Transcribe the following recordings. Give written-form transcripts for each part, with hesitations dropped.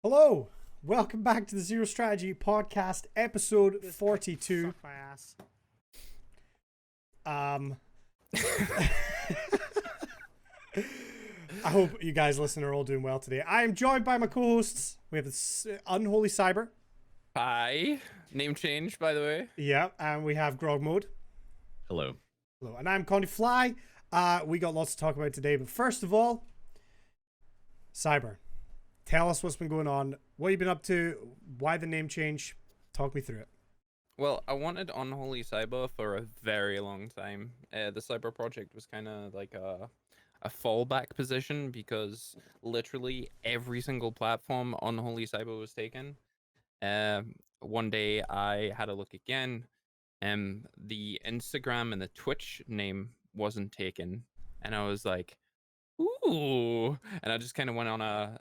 Hello, welcome back to the Zero Strategy Podcast, episode 42. Suck my ass. Um, I hope you guys listening are all doing well today. I am joined by my co-hosts. We have this Unholy Cyber. Hi. Name change, by the way. Yeah, and we have Grog Mode. Hello. Hello, and I'm Connie Fly. We got lots to talk about today, but first of all, Cyber. Tell us what's been going on, what you've been up to, why the name change. Talk me through it. Well, I wanted Unholy Cyber for a very long time. The Cyber project was kind of like a fallback position because literally every single platform Unholy Cyber was taken. One day I had a look again, and the Instagram and the Twitch name wasn't taken, and I was like, "Ooh!" And I just kind of went on a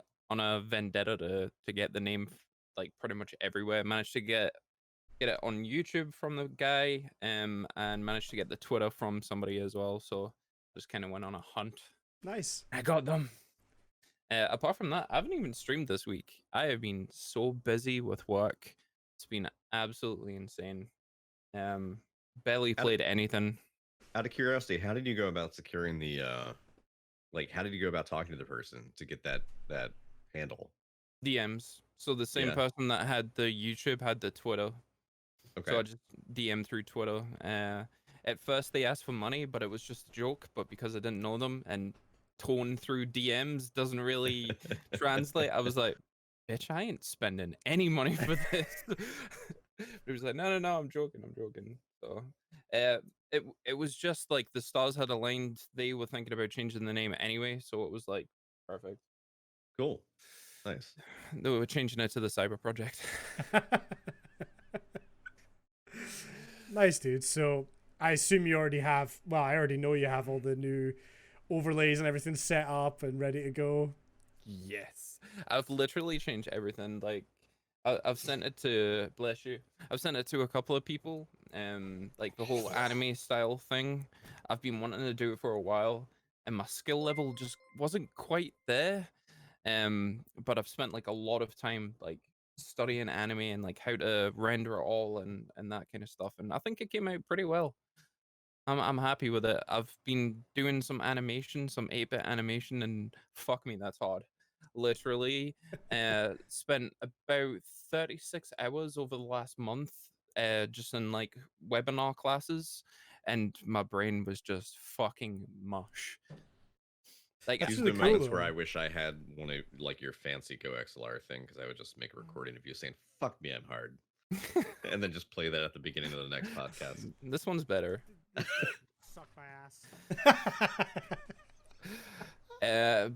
vendetta to get the name like pretty much everywhere. Managed to get it on YouTube from the guy, and managed to get the Twitter from somebody as well. So just kind of went on a hunt. Nice. I got them. Apart from that, I haven't even streamed this week. I have been so busy with work. It's been absolutely insane. Barely played anything. Out of curiosity, how did you go about securing the how did you go about talking to the person to get that handle? DMs. So the same Yeah. person that had the YouTube had the Twitter. Okay. So I just DM through Twitter. At first they asked for money, but it was just a joke. But because I didn't know them and tone through DMs doesn't really translate, I was like, bitch, I ain't spending any money for this. It was like, no, I'm joking. So it was just like the stars had aligned. They were thinking about changing the name anyway, so it was like perfect. Cool. Nice. They were changing it to the Cyber Project. Nice, dude. So I assume you already have, well, I already know you have all the new overlays and everything set up and ready to go. Yes, I've literally changed everything. Like, I've sent it to, bless you. I've sent it to a couple of people. Like the whole anime style thing. I've been wanting to do it for a while, and my skill level just wasn't quite there. But I've spent like a lot of time like studying anime and like how to render it all and that kind of stuff. And I think it came out pretty well. I'm happy with it. I've been doing some animation, some 8-bit animation, and fuck me, that's hard. Literally, spent about 36 hours over the last month, just in like webinar classes, and my brain was just fucking mush. Like, That's These really are the cool, moments though. where I wish I had one of like your fancy Go XLR thing, because I would just make a recording of you saying "fuck me, I'm hard," and then just play that at the beginning of the next podcast. this one's better. Suck my ass.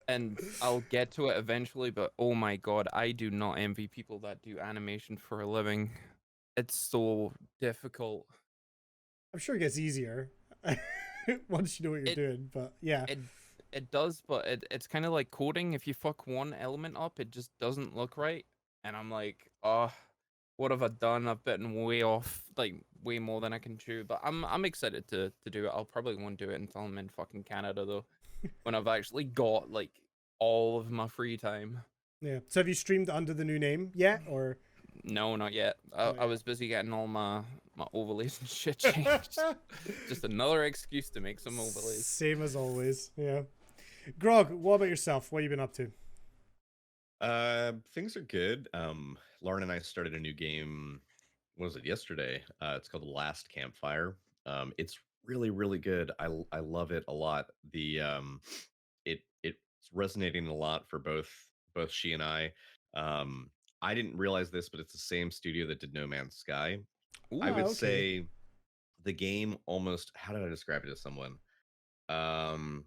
And I'll get to it eventually, but oh my god, I do not envy people that do animation for a living. It's so difficult. I'm sure it gets easier once you know what you're It doing, but yeah. it it does, but it's kind of like coding. If you fuck one element up, it just doesn't look right. And I'm like, oh, what have I done? I've bitten way off, like way more than I can chew. But I'm excited to do it. I'll probably won't do it until I'm in fucking Canada though, when I've actually got like all of my free time. Yeah. So have you streamed under the new name yet, or? No, not yet. Not I yet. was busy getting all my overlays and shit changed. Just another excuse to make some overlays. Same as always. Yeah. Grog, what about yourself? What have you been up to? Things are good. Lauren and I started a new game. What was it, yesterday? It's called The Last Campfire. It's really good. I love it a lot. It's resonating a lot for both she and I. I didn't realize this, but it's the same studio that did No Man's Sky. I Ooh, would okay. say the game almost, how did I describe it to someone? Um,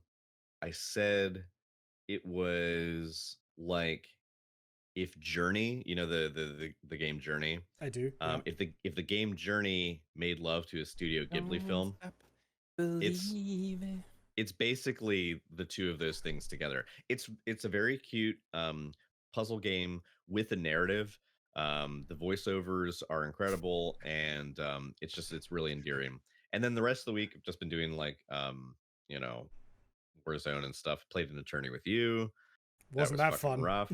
I said it was like if Journey, you know, the game Journey, I do. Yeah. if the game Journey made love to a Studio Ghibli don't film, stop it's believing. it's basically the two of those things together. It's a very cute puzzle game with a narrative. The voiceovers are incredible, and it's really endearing. And then the rest of the week, I've just been doing like you know, Warzone and stuff. Played an attorney with you. Wasn't was that fucking fun? rough.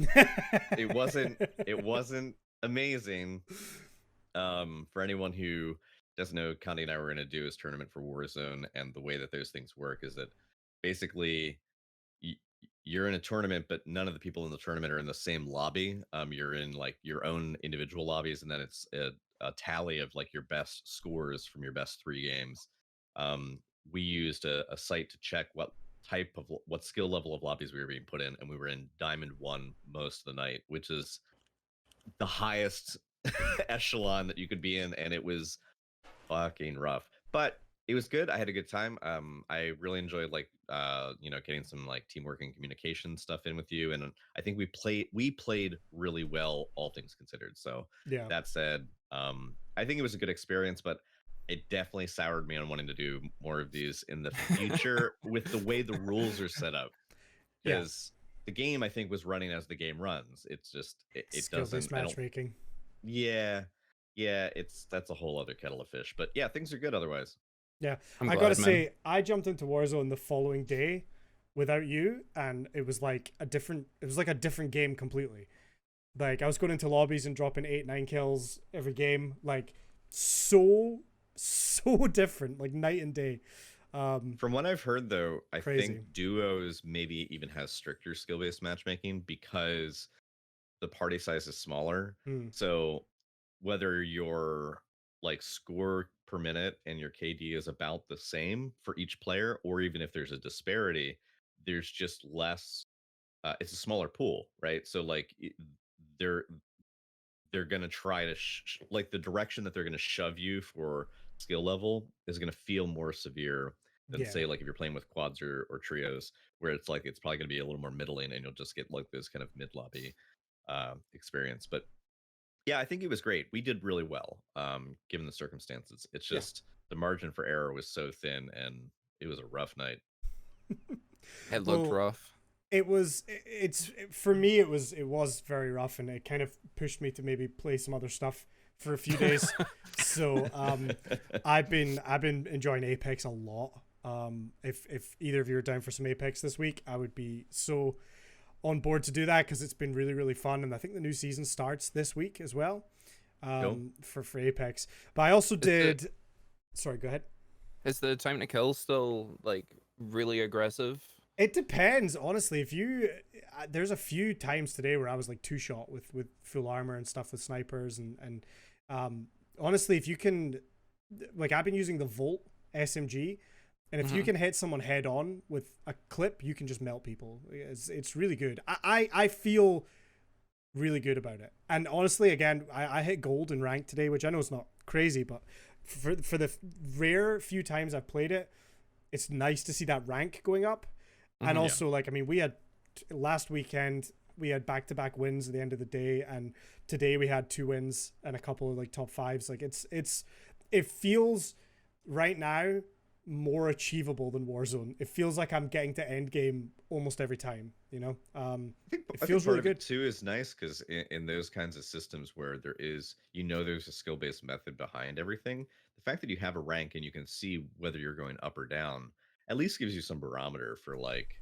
It wasn't amazing. For anyone who doesn't know, Connie and I were going to do his tournament for Warzone, and the way that those things work is that basically y- you're in a tournament, but none of the people in the tournament are in the same lobby. You're in like your own individual lobbies, and then it's a tally of like your best scores from your best 3 games. We used a site to check what skill level of lobbies we were being put in, and we were in Diamond 1 most of the night, which is the highest echelon that you could be in, and it was fucking rough. But it was good. I had a good time. I really enjoyed like getting some like teamwork and communication stuff in with you, and I think we played really well, all things considered. So Yeah. that said, I think it was a good experience, but it definitely soured me on wanting to do more of these in the future with the way the rules are set up. Yeah. Because the game, I think, was running as the game runs. It's just it Skill-based doesn't. I don't. matchmaking. Yeah, yeah. That's a whole other kettle of fish. But yeah, things are good otherwise. Yeah. I'm I glad, gotta man. say, I jumped into Warzone the following day without you, and it was like a different game completely. Like I was going into lobbies and dropping 8, 9 kills every game. Like so different, like night and day. From what I've heard, though, I Crazy. think duos maybe even has stricter skill-based matchmaking because the party size is smaller. Hmm. So whether your like score per minute and your KD is about the same for each player, or even if there's a disparity, there's just less. It's a smaller pool, right? So like they're they're gonna try to like the direction that they're gonna shove you for skill level is gonna feel more severe than Yeah. say like if you're playing with quads or trios, where it's like it's probably gonna be a little more middling and you'll just get like this kind of mid lobby experience. But yeah, I think it was great. We did really well, given the circumstances. It's Yeah. just the margin for error was so thin, and it was a rough night. It looked Well, rough. For me it was very rough, and it kind of pushed me to maybe play some other stuff for a few days. So I've been enjoying Apex a lot. If either of you are down for some Apex this week, I would be so on board to do that, because it's been really, really fun, and I think the new season starts this week as well. Cool. For Apex. But I also did sorry, go ahead. Is the time to kill still like really aggressive? It depends, honestly. If you, there's a few times today where I was like 2-shot with full armor and stuff with snipers, and honestly, if you can, like I've been using the Volt SMG, and if you can hit someone head on with a clip, you can just melt people. It's really good. I feel really good about it. And honestly, again, I hit gold in rank today, which I know is not crazy, but for the rare few times I've played it, it's nice to see that rank going up. And also, like, I mean, we had last weekend, we had back-to-back wins at the end of the day, and today we had 2 wins and a couple of like top 5s. Like it feels right now more achievable than Warzone. It feels like I'm getting to end game almost every time, you know? It feels really good too. Is nice because in those kinds of systems where there is, there's a skill-based method behind everything. The fact that you have a rank and you can see whether you're going up or down at least gives you some barometer for like,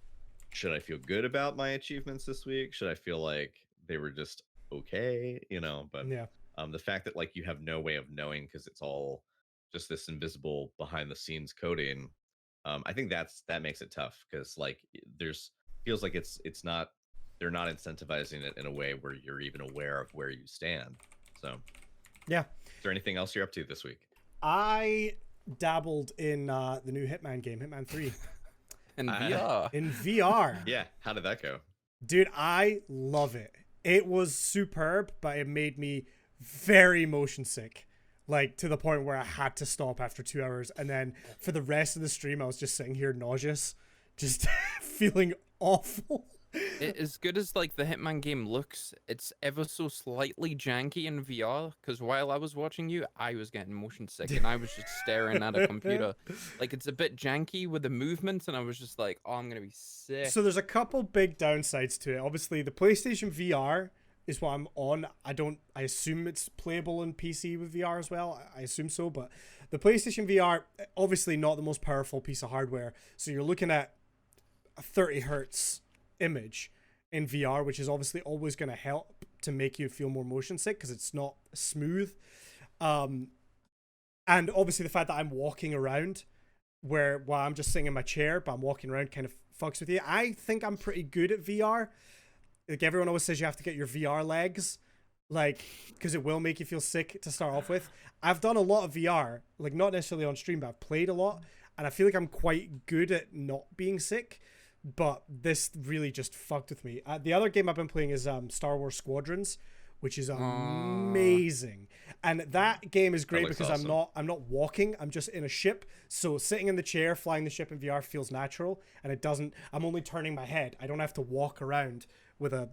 should I feel good about my achievements this week? Should I feel like they were just okay? But Yeah. the fact that like you have no way of knowing because it's all just this invisible behind the scenes coding. I think that makes it tough because like feels like it's not, they're not incentivizing it in a way where you're even aware of where you stand. So Yeah. is there anything else you're up to this week? I dabbled in the new Hitman game, Hitman 3, In VR. in VR. Yeah, how did that go? Dude, I love it. It was superb, but it made me very motion sick. Like to the point where I had to stop after 2 hours. And then for the rest of the stream, I was just sitting here nauseous, just feeling awful. As good as like the Hitman game looks, it's ever so slightly janky in VR. Because while I was watching you, I was getting motion sick and I was just staring at a computer. Like it's a bit janky with the movements, and I was just like, "Oh, I'm gonna be sick." So there's a couple big downsides to it. Obviously, the PlayStation VR is what I'm on. I assume it's playable in PC with VR as well. I assume so, but the PlayStation VR, obviously not the most powerful piece of hardware. So you're looking at a 30 hertz image in VR, which is obviously always going to help to make you feel more motion sick because it's not smooth. And obviously the fact that I'm walking around while I'm just sitting in my chair, but I'm walking around kind of fucks with you. I think I'm pretty good at VR. Like everyone always says you have to get your VR legs, like, because it will make you feel sick to start off with. I've done a lot of VR, like not necessarily on stream, but I've played a lot, and I feel like I'm quite good at not being sick, but this really just fucked with me. The other game I've been playing is Star Wars Squadrons, which is amazing. And that game is great because awesome. I'm not walking, I'm just in a ship. So sitting in the chair, flying the ship in VR feels natural, and I'm only turning my head. I don't have to walk around with a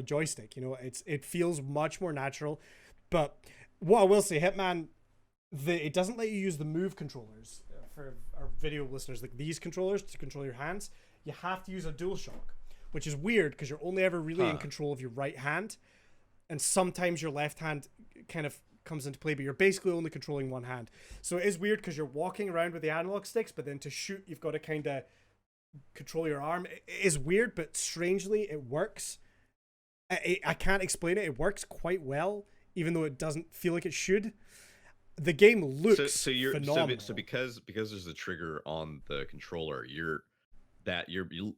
joystick, you know. It feels much more natural. But what I will say, Hitman, it doesn't let you use the Move controllers for our video listeners, like these controllers to control your hands. You have to use a DualShock, which is weird because you're only ever really in control of your right hand, and sometimes your left hand kind of comes into play, but you're basically only controlling one hand. So it is weird because you're walking around with the analog sticks, but then to shoot, you've got to kind of control your arm. It is weird, but strangely, it works. I can't explain it. It works quite well, even though it doesn't feel like it should. The game looks phenomenal. So because there's a trigger on the controller, you're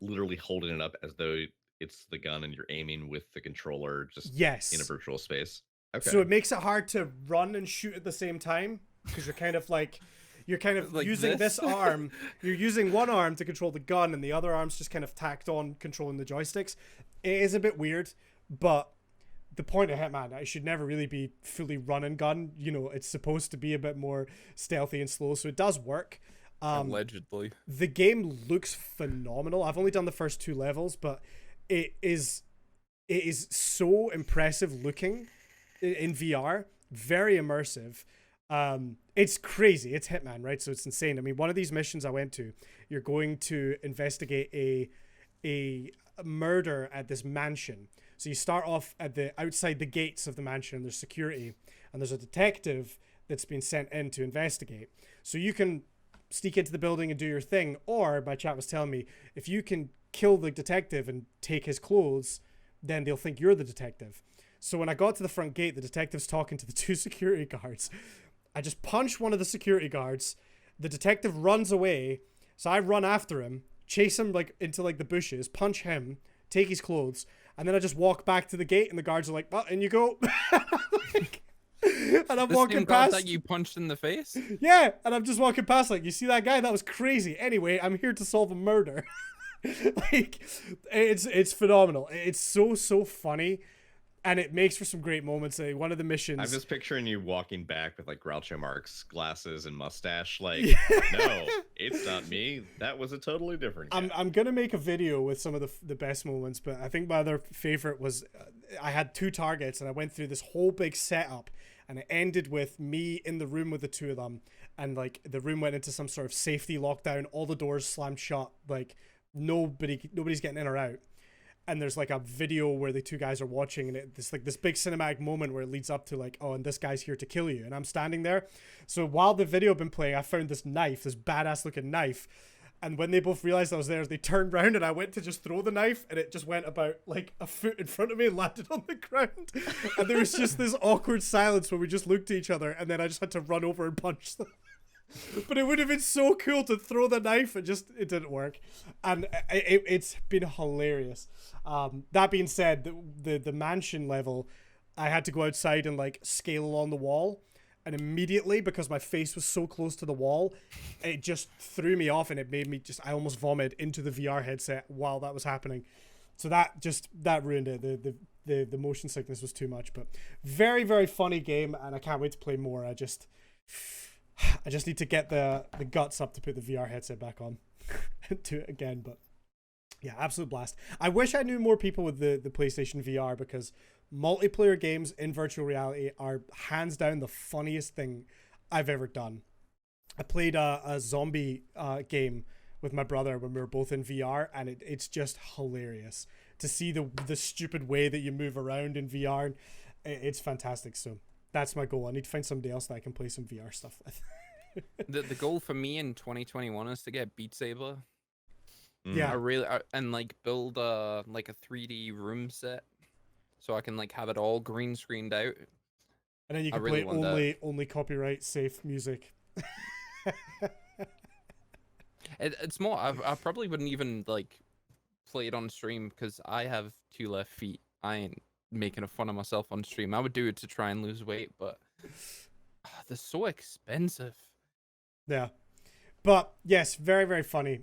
literally holding it up as though it's the gun and you're aiming with the controller just in a virtual space. Okay. So it makes it hard to run and shoot at the same time because you're kind of like using this arm. You're using one arm to control the gun and the other arm's just kind of tacked on controlling the joysticks. It is a bit weird, but the point of Hitman, I should never really be fully run and gun. You know, it's supposed to be a bit more stealthy and slow, so it does work. Allegedly. The game looks phenomenal. I've only done the first 2 levels, but it is so impressive looking in VR, very immersive. It's crazy. It's Hitman, right? So it's insane. I mean, one of these missions I went to, you're going to investigate a murder at this mansion. So you start off at outside the gates of the mansion. There's security, and there's a detective that's been sent in to investigate. So you can sneak into the building and do your thing, or my chat was telling me if you can kill the detective and take his clothes, then they'll think you're the detective. So when I got to the front gate, the detective's talking to the 2 security guards. I just punch one of the security guards. The detective runs away, so I run after him, chase him like into like the bushes, punch him, take his clothes, and then I just walk back to the gate, and the guards are like, "Oh, in you go." And I'm walking past that you punched in the face. Yeah, and I'm just walking past like, you see that guy? That was crazy. Anyway, I'm here to solve a murder. Like, it's phenomenal. It's so funny, and it makes for some great moments. One of the missions, I'm just picturing you walking back with like Groucho Marx glasses and mustache. Like, no, it's not me. That was a totally different guy. I'm gonna make a video with some of the best moments, but I think my other favorite was I had 2 targets and I went through this whole big setup, and it ended with me in the room with the 2 of them, and like the room went into some sort of safety lockdown. All the doors slammed shut. Like nobody's getting in or out. And there's like a video where the 2 guys are watching, and it's like this big cinematic moment where it leads up to like, oh, and this guy's here to kill you, and I'm standing there. So while the video had been playing, I found this badass looking knife, and when they both realized I was there, they turned around, and I went to just throw the knife, and it just went about like a foot in front of me and landed on the ground. And there was just this awkward silence where we just looked at each other, and then I just had to run over and punch them. But it would have been so cool to throw the knife, and it didn't work. And it's been hilarious. That being said, the mansion level, I had to go outside and like scale along the wall, and immediately, because my face was so close to the wall, it just threw me off, and it made me I almost vomited into the VR headset while that was happening. So that ruined it. The motion sickness was too much. But very, very funny game, and I can't wait to play more. I just need to get the guts up to put the VR headset back on and do it again. But yeah, absolute blast. I wish I knew more people with the PlayStation VR, because multiplayer games in virtual reality are hands down the funniest thing I've ever done. I played a zombie game with my brother when we were both in VR, and it's just hilarious to see the stupid way that you move around in VR. It's fantastic. So that's my goal. I need to find somebody else that I can play some VR stuff with. The goal for me in 2021 is to get Beat Saber. Yeah. and like build like a 3D room set so I can like have it all green screened out. And then you I can really play want that. only copyright safe music. It's more. I probably wouldn't even like play it on stream because I have 2 left feet. I ain't making a fun of myself on stream. I would do it to try and lose weight, but they're so expensive. Yeah. But yes, very, very funny.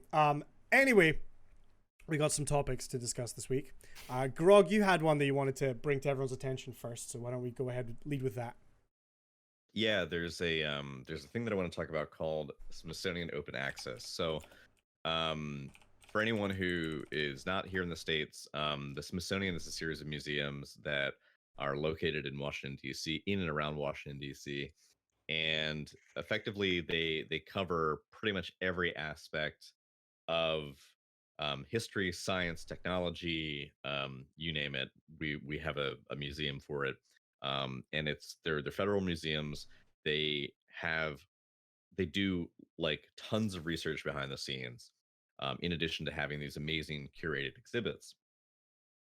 Anyway, we got some topics to discuss this week. Grog, you had one that you wanted to bring to everyone's attention first, so why don't we go ahead and lead with that? Yeah, there's a thing that I want to talk about called Smithsonian Open Access. So for anyone who is not here in the States, the Smithsonian is a series of museums that are located in Washington, D.C., in and around Washington, D.C. And effectively, they cover pretty much every aspect of history, science, technology, you name it. We have a museum for it, and they're federal museums. They have they do like tons of research behind the scenes, in addition to having these amazing curated exhibits.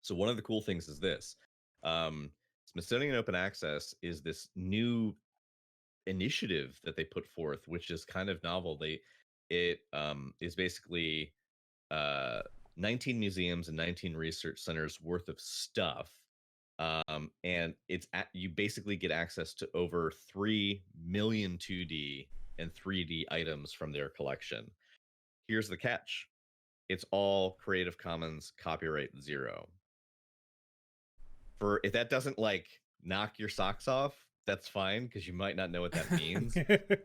So one of the cool things is this: um, Smithsonian Open Access is this new initiative that they put forth, which is kind of novel. It is basically uh, 19 museums and 19 research centers worth of stuff. And you basically get access to over 3 million 2D and 3D items from their collection. Here's the catch: it's all Creative Commons copyright zero. For if that doesn't like knock your socks off, that's fine because you might not know what that means.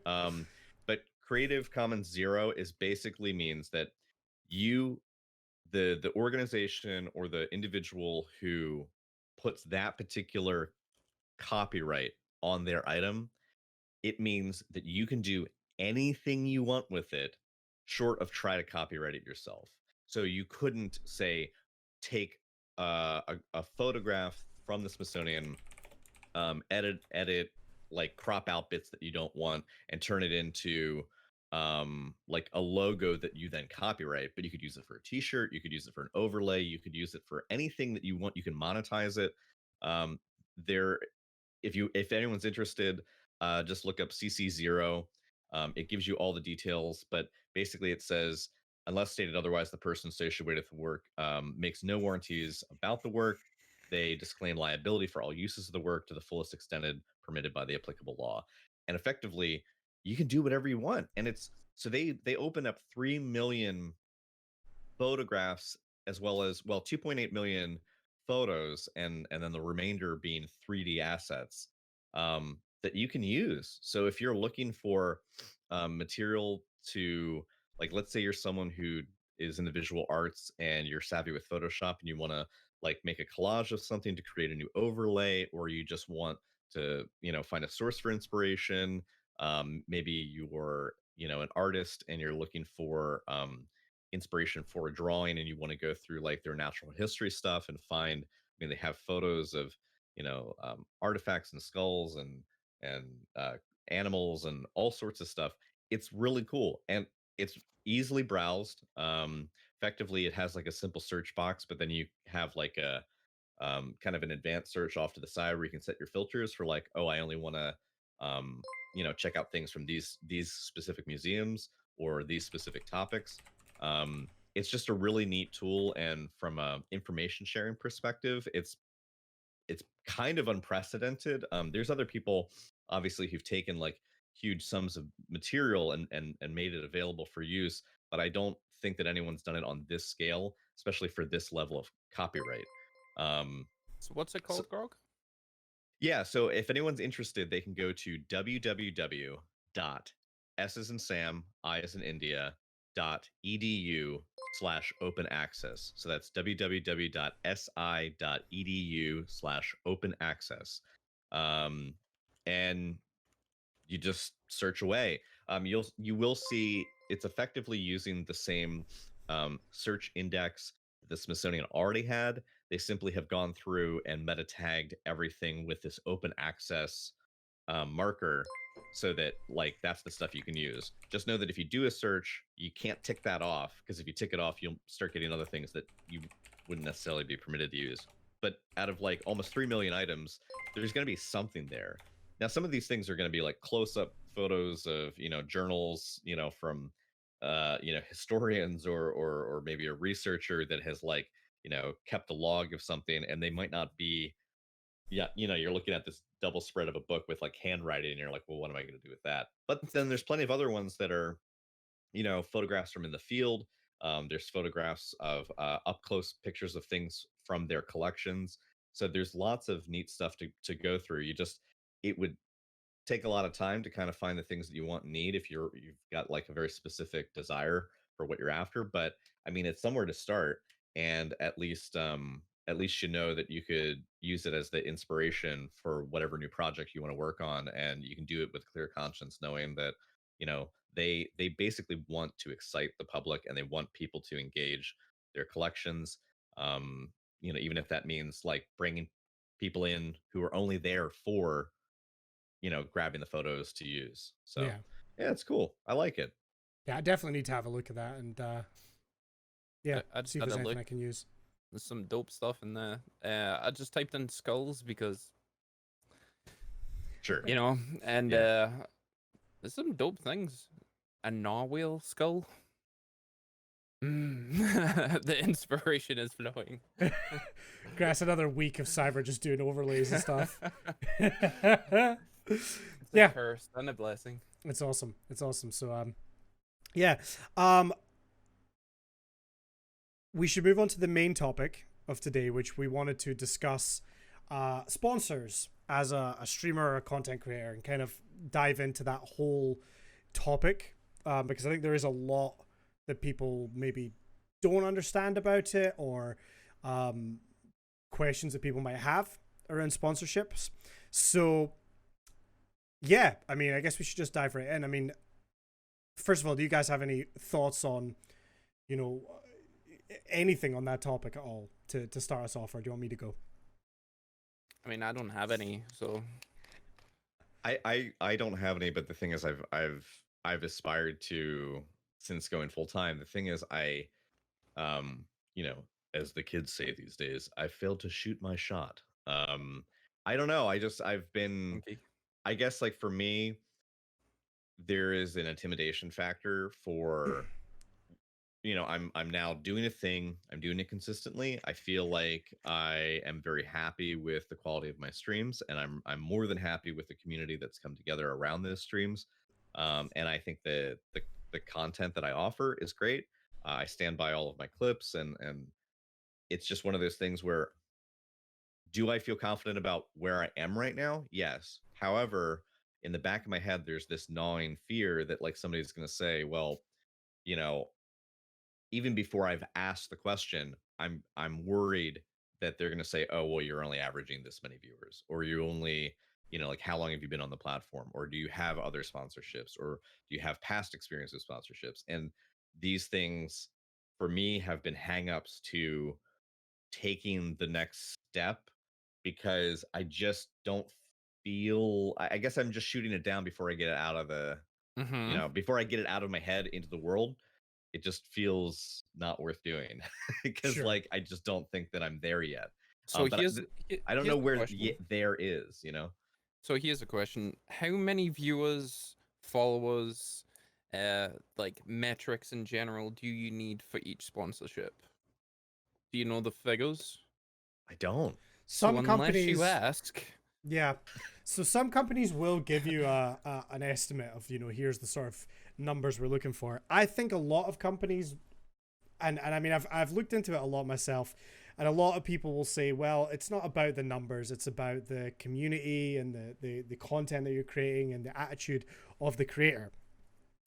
But Creative Commons zero is basically means that you the organization or the individual who puts that particular copyright on their item, it means that you can do anything you want with it short of try to copyright it yourself. So you couldn't say take a photograph from the Smithsonian, edit, like crop out bits that you don't want and turn it into like a logo that you then copyright. But you could use it for a t-shirt, you could use it for an overlay, you could use it for anything that you want. You can monetize it. There if anyone's interested, just look up CC0. It gives you all the details, but basically it says, unless stated otherwise, the person associated with the work makes no warranties about the work. They disclaim liability for all uses of the work to the fullest extent permitted by the applicable law. And effectively, you can do whatever you want. And it's so they open up 3 million photographs, as well as 2.8 million photos, and then the remainder being 3D assets, that you can use. So if you're looking for material to, like, let's say you're someone who is in the visual arts and you're savvy with Photoshop and you want to like make a collage of something to create a new overlay, or you just want to find a source for inspiration. Maybe you're an artist and you're looking for inspiration for a drawing, and you want to go through like their natural history stuff and find, they have photos of artifacts and skulls and animals and all sorts of stuff. It's really cool, and it's easily browsed. Effectively, it has like a simple search box, but then you have like a kind of an advanced search off to the side where you can set your filters for like, oh, I only want to check out things from these specific museums or these specific topics. It's just a really neat tool, and from a information sharing perspective, it's kind of unprecedented. There's other people obviously who've taken like huge sums of material and made it available for use, but I don't think that anyone's done it on this scale, especially for this level of copyright. Um, So what's it so, called, Grog? yeah, so if anyone's interested, they can go to www.s as in Sam, I as in India, .edu/open access. So that's www.si.edu/open access. And you just search away. You will see it's effectively using the same search index the Smithsonian already had. They simply have gone through and meta tagged everything with this open access marker. so that like that's the stuff you can use. Just know that if you do a search, you can't tick that off, because if you tick it off, you'll start getting other things that you wouldn't necessarily be permitted to use. But out of like almost 3 million items, there's going to be something there. Now, some of these things are going to be like close-up photos of, journals, from historians or maybe a researcher that has like, kept a log of something, and they might not be, yeah, you're looking at this double spread of a book with like handwriting, and you're like, well, what am I going to do with that? But then there's plenty of other ones that are, photographs from in the field. There's photographs of up close pictures of things from their collections. So there's lots of neat stuff to go through. It would take a lot of time to kind of find the things that you want and need if you've got like a very specific desire for what you're after. But I mean, it's somewhere to start, and at least you know that you could use it as the inspiration for whatever new project you want to work on, and you can do it with clear conscience, knowing that they basically want to excite the public, and they want people to engage their collections. Even if that means like bringing people in who are only there for grabbing the photos to use. So Yeah. yeah, it's cool. I like it. Yeah, I definitely need to have a look at that and yeah, I just see if had there's a anything look. I can use. There's some dope stuff in there. I just typed in skulls because Sure. and Yeah. there's some dope things. A narwhal skull. The inspiration is flowing. Grass, another week of Cyber just doing overlays and stuff. It's Yeah. a curse and a blessing. It's awesome. It's awesome. So yeah. We should move on to the main topic of today, which we wanted to discuss sponsors as a streamer or a content creator, and kind of dive into that whole topic, because I think there is a lot that people maybe don't understand about it, or questions that people might have around sponsorships. So yeah, I mean, I guess we should just dive right in. I mean, first of all, do you guys have any thoughts on, anything on that topic at all to start us off, or do you want me to go? I mean, I don't have any, so I don't have any, but the thing is, I've aspired to, since going full time. The thing is, um you know as the kids say these days, I failed to shoot my shot. I don't know. I've been, okay. I guess, like, for me, there is an intimidation factor for, I'm now doing a thing. I'm doing it consistently. I feel like I am very happy with the quality of my streams, and I'm more than happy with the community that's come together around those streams. And I think the content that I offer is great. I stand by all of my clips, and it's just one of those things where, do I feel confident about where I am right now? Yes. However, in the back of my head, there's this gnawing fear that like somebody's going to say, well, you know, even before I've asked the question, I'm worried that they're going to say, "Oh, well, you're only averaging this many viewers, or you only, like, how long have you been on the platform, or do you have other sponsorships, or do you have past experience with sponsorships?" And these things, for me, have been hangups to taking the next step, because I just don't feel. I guess I'm just shooting it down before I get it out of the, Mm-hmm. before I get it out of my head into the world. It just feels not worth doing because, Sure. like, I just don't think that I'm there yet. So But I don't here's know the where question. there is. So here's a question: how many viewers, followers, like metrics in general, do you need for each sponsorship? Do you know the figures? I don't. So Some unless companies, you ask, yeah. So some companies will give you an estimate of, here's the sort of numbers we're looking for. I think a lot of companies, and I mean, I've looked into it a lot myself, and a lot of people will say, well, it's not about the numbers, it's about the community and the content that you're creating and the attitude of the creator.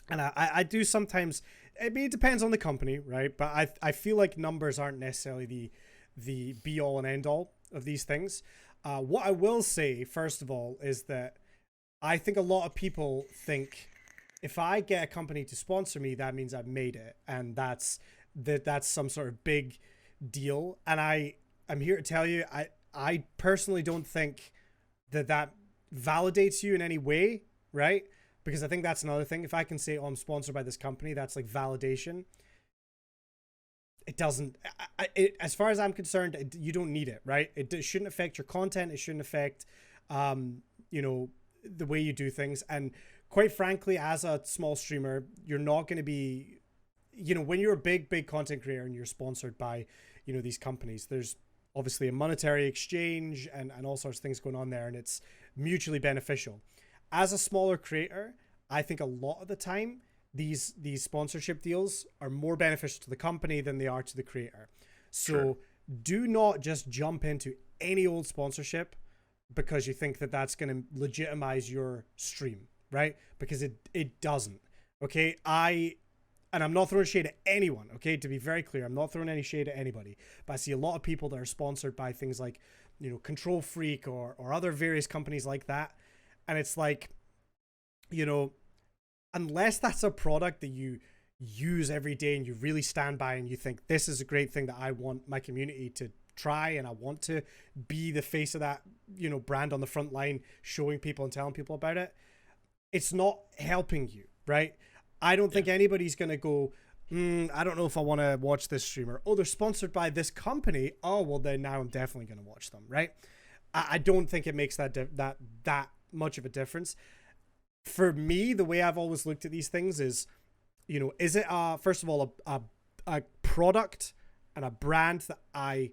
And I do sometimes, I mean, it depends on the company, right? But I feel like numbers aren't necessarily the be all and end all of these things. What I will say, first of all, is that I think a lot of people think, if I get a company to sponsor me, that means I've made it, and that's some sort of big deal. And I'm here to tell you, I personally don't think that validates you in any way, right? Because I think that's another thing. If I can say, oh, I'm sponsored by this company, that's like validation. It doesn't, as far as I'm concerned, you don't need it, right? It shouldn't affect your content. It shouldn't affect, you know, the way you do things. And quite frankly, as a small streamer, you're not going to be, you know, when you're a big content creator and you're sponsored by, you know, these companies, there's obviously a monetary exchange and all sorts of things going on there, and it's mutually beneficial. As a smaller creator, I think a lot of the time, these sponsorship deals are more beneficial to the company than they are to the creator. So Sure. do not just jump into any old sponsorship because you think that that's going to legitimize your stream, right? Because it doesn't. Okay, and I'm not throwing shade at anyone, okay? To be very clear, I'm not throwing any shade at anybody. But I see a lot of people that are sponsored by things like, you know, Control Freak or other various companies like that. And it's like, you know, unless that's a product that you use every day and you really stand by and you think this is a great thing that I want my community to try and I want to be the face of that, you know, brand on the front line, showing people and telling people about it, it's not helping you, right? I don't think anybody's going to go, I don't know if I want to watch this streamer. Oh, they're sponsored by this company. Oh, well, then now I'm definitely going to watch them, right? I don't think it makes that much of a difference. For me, the way I've always looked at these things is, you know, is it first of all a product and a brand that I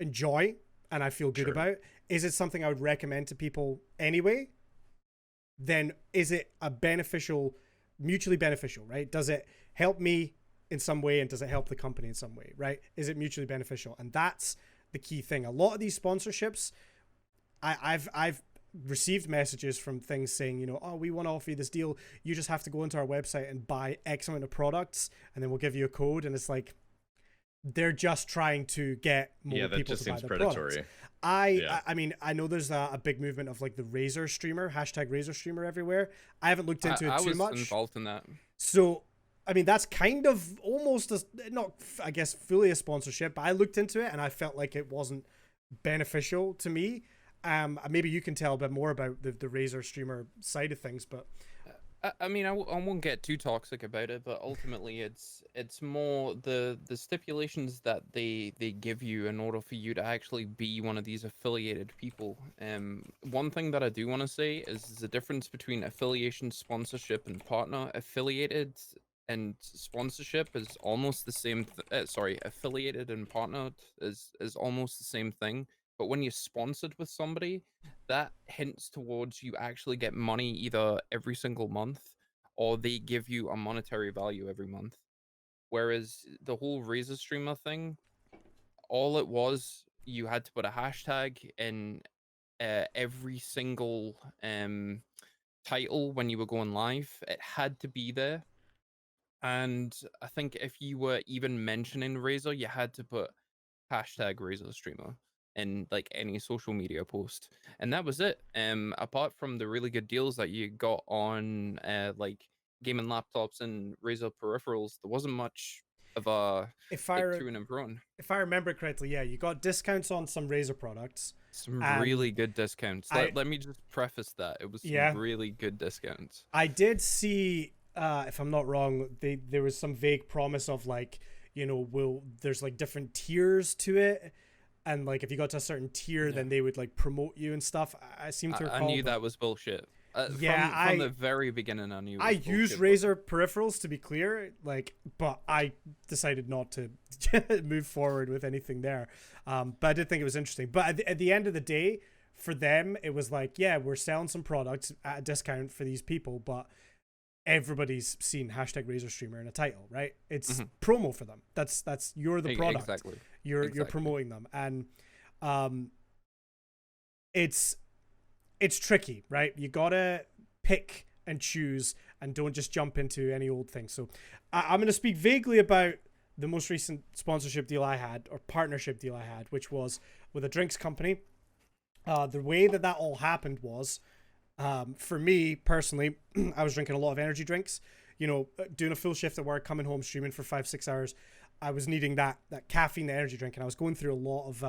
enjoy and I feel good Sure. about? Is it something I would recommend to people anyway? Then is it a mutually beneficial, right? Does it help me in some way and does it help the company in some way, right? Is it mutually beneficial? And that's the key thing. A lot of these sponsorships, I've received messages from things saying, you know, oh, we want to offer you this deal. You just have to go into our website and buy X amount of products and then we'll give you a code. And it's like, they're just trying to get more Yeah, that people just to buy seems the predatory. products. Yeah. I mean, I know there's a big movement of like the Razor streamer, hashtag Razor streamer everywhere. I haven't looked into it too was much. involved in that. So, I mean, that's kind of almost not, I guess, fully a sponsorship, but I looked into it and I felt like it wasn't beneficial to me. Maybe you can tell a bit more about the Razor streamer side of things, but I mean, I won't get too toxic about it, but ultimately, it's more the stipulations that they give you in order for you to actually be one of these affiliated people. One thing that I do want to say is the difference between affiliation, sponsorship, and partner. Affiliated and sponsorship is almost the same. Affiliated and partnered is almost the same thing. But when you're sponsored with somebody, that hints towards you actually get money either every single month or they give you a monetary value every month. Whereas the whole Razor streamer thing, all it was, you had to put a hashtag in every single title when you were going live. It had to be there. And I think if you were even mentioning Razor, you had to put hashtag Razor streamer in like any social media post, and that was it. Apart from the really good deals that you got on like gaming laptops and Razer peripherals, there wasn't much of a if like to and from. if I remember correctly, yeah, you got discounts on some Razer products. Some And really good discounts. Let me just preface that it was some Yeah. really good discounts. I did see, if I'm not wrong, there was some vague promise of like, you know, there's like different tiers to it. And like if you got to a certain tier, then they would like promote you and stuff. I seem to recall. I knew that was bullshit. Yeah, from the very beginning, I knew. It was I use bullshit, Razer peripherals to be clear, like, but I decided not to move forward with anything there. But I did think it was interesting. But at the end of the day, for them, it was like, yeah, we're selling some products at a discount for these people, but everybody's seen hashtag Razer streamer in a title, right? It's promo for them. That's you're the product. Exactly. You're promoting them, and it's tricky, right? You gotta pick and choose and don't just jump into any old thing. So I'm going to speak vaguely about the most recent sponsorship deal I had, or partnership deal I had, which was with a drinks company. The way that all happened was, for me personally, I was drinking a lot of energy drinks, you know, doing a full shift at work, coming home, streaming for 5-6 hours. I was needing that caffeine, the energy drink, and I was going through a lot of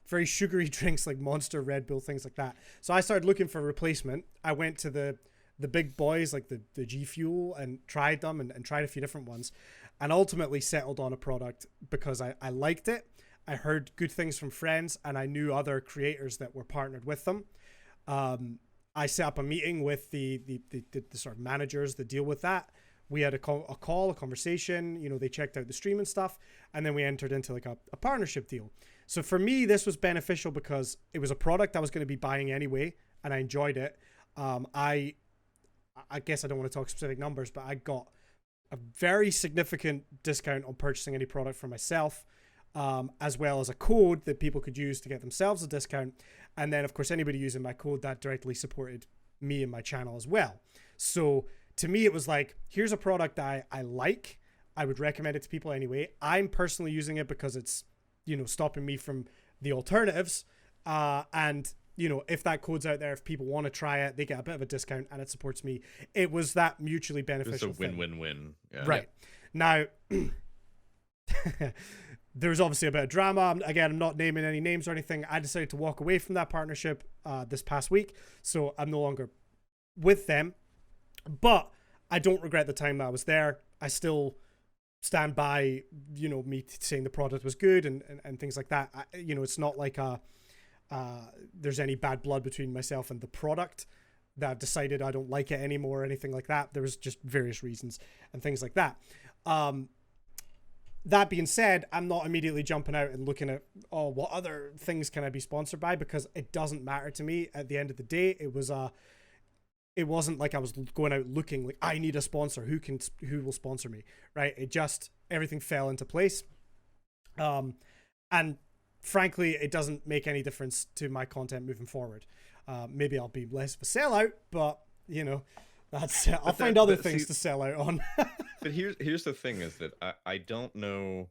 very sugary drinks like Monster, Red Bull, things like that. So I started looking for a replacement. I went to the the big boys like the G Fuel and tried them and tried a few different ones, and ultimately settled on a product because I liked it. I heard good things from friends, and I knew other creators that were partnered with them. I set up a meeting with the sort of managers that deal with that. We had a conversation. You know, they checked out the stream and stuff, and then we entered into like a partnership deal. So for me, this was beneficial because it was a product I was going to be buying anyway, and I enjoyed it. I guess I don't want to talk specific numbers, but I got a very significant discount on purchasing any product for myself, as well as a code that people could use to get themselves a discount. And then, of course, anybody using my code, that directly supported me and my channel as well. So to me, it was like, here's a product I like. I would recommend it to people anyway. I'm personally using it because it's, you know, stopping me from the alternatives. And, you know, if that code's out there, if people want to try it, they get a bit of a discount and it supports me. It was that mutually beneficial It's a win-win-win. Yeah. Right. Now, there's obviously a bit of drama. Again, I'm not naming any names or anything. I decided to walk away from that partnership this past week. So I'm no longer with them. But I don't regret the time that I was there. I still stand by, you know, me saying the product was good and things like that. You know, it's not like there's any bad blood between myself and the product that I've decided I don't like it anymore or anything like that. There was just various reasons and things like that. That being said, I'm not immediately jumping out and looking at, oh, what other things can I be sponsored by? Because it doesn't matter to me. At the end of the day, it wasn't like I was going out looking like I need a sponsor. Who will sponsor me, right? It just, everything fell into place. And frankly, it doesn't make any difference to my content moving forward. Maybe I'll be less of a sellout, but you know, that's I'll find other things to sell out on. But here's the thing is that I don't know.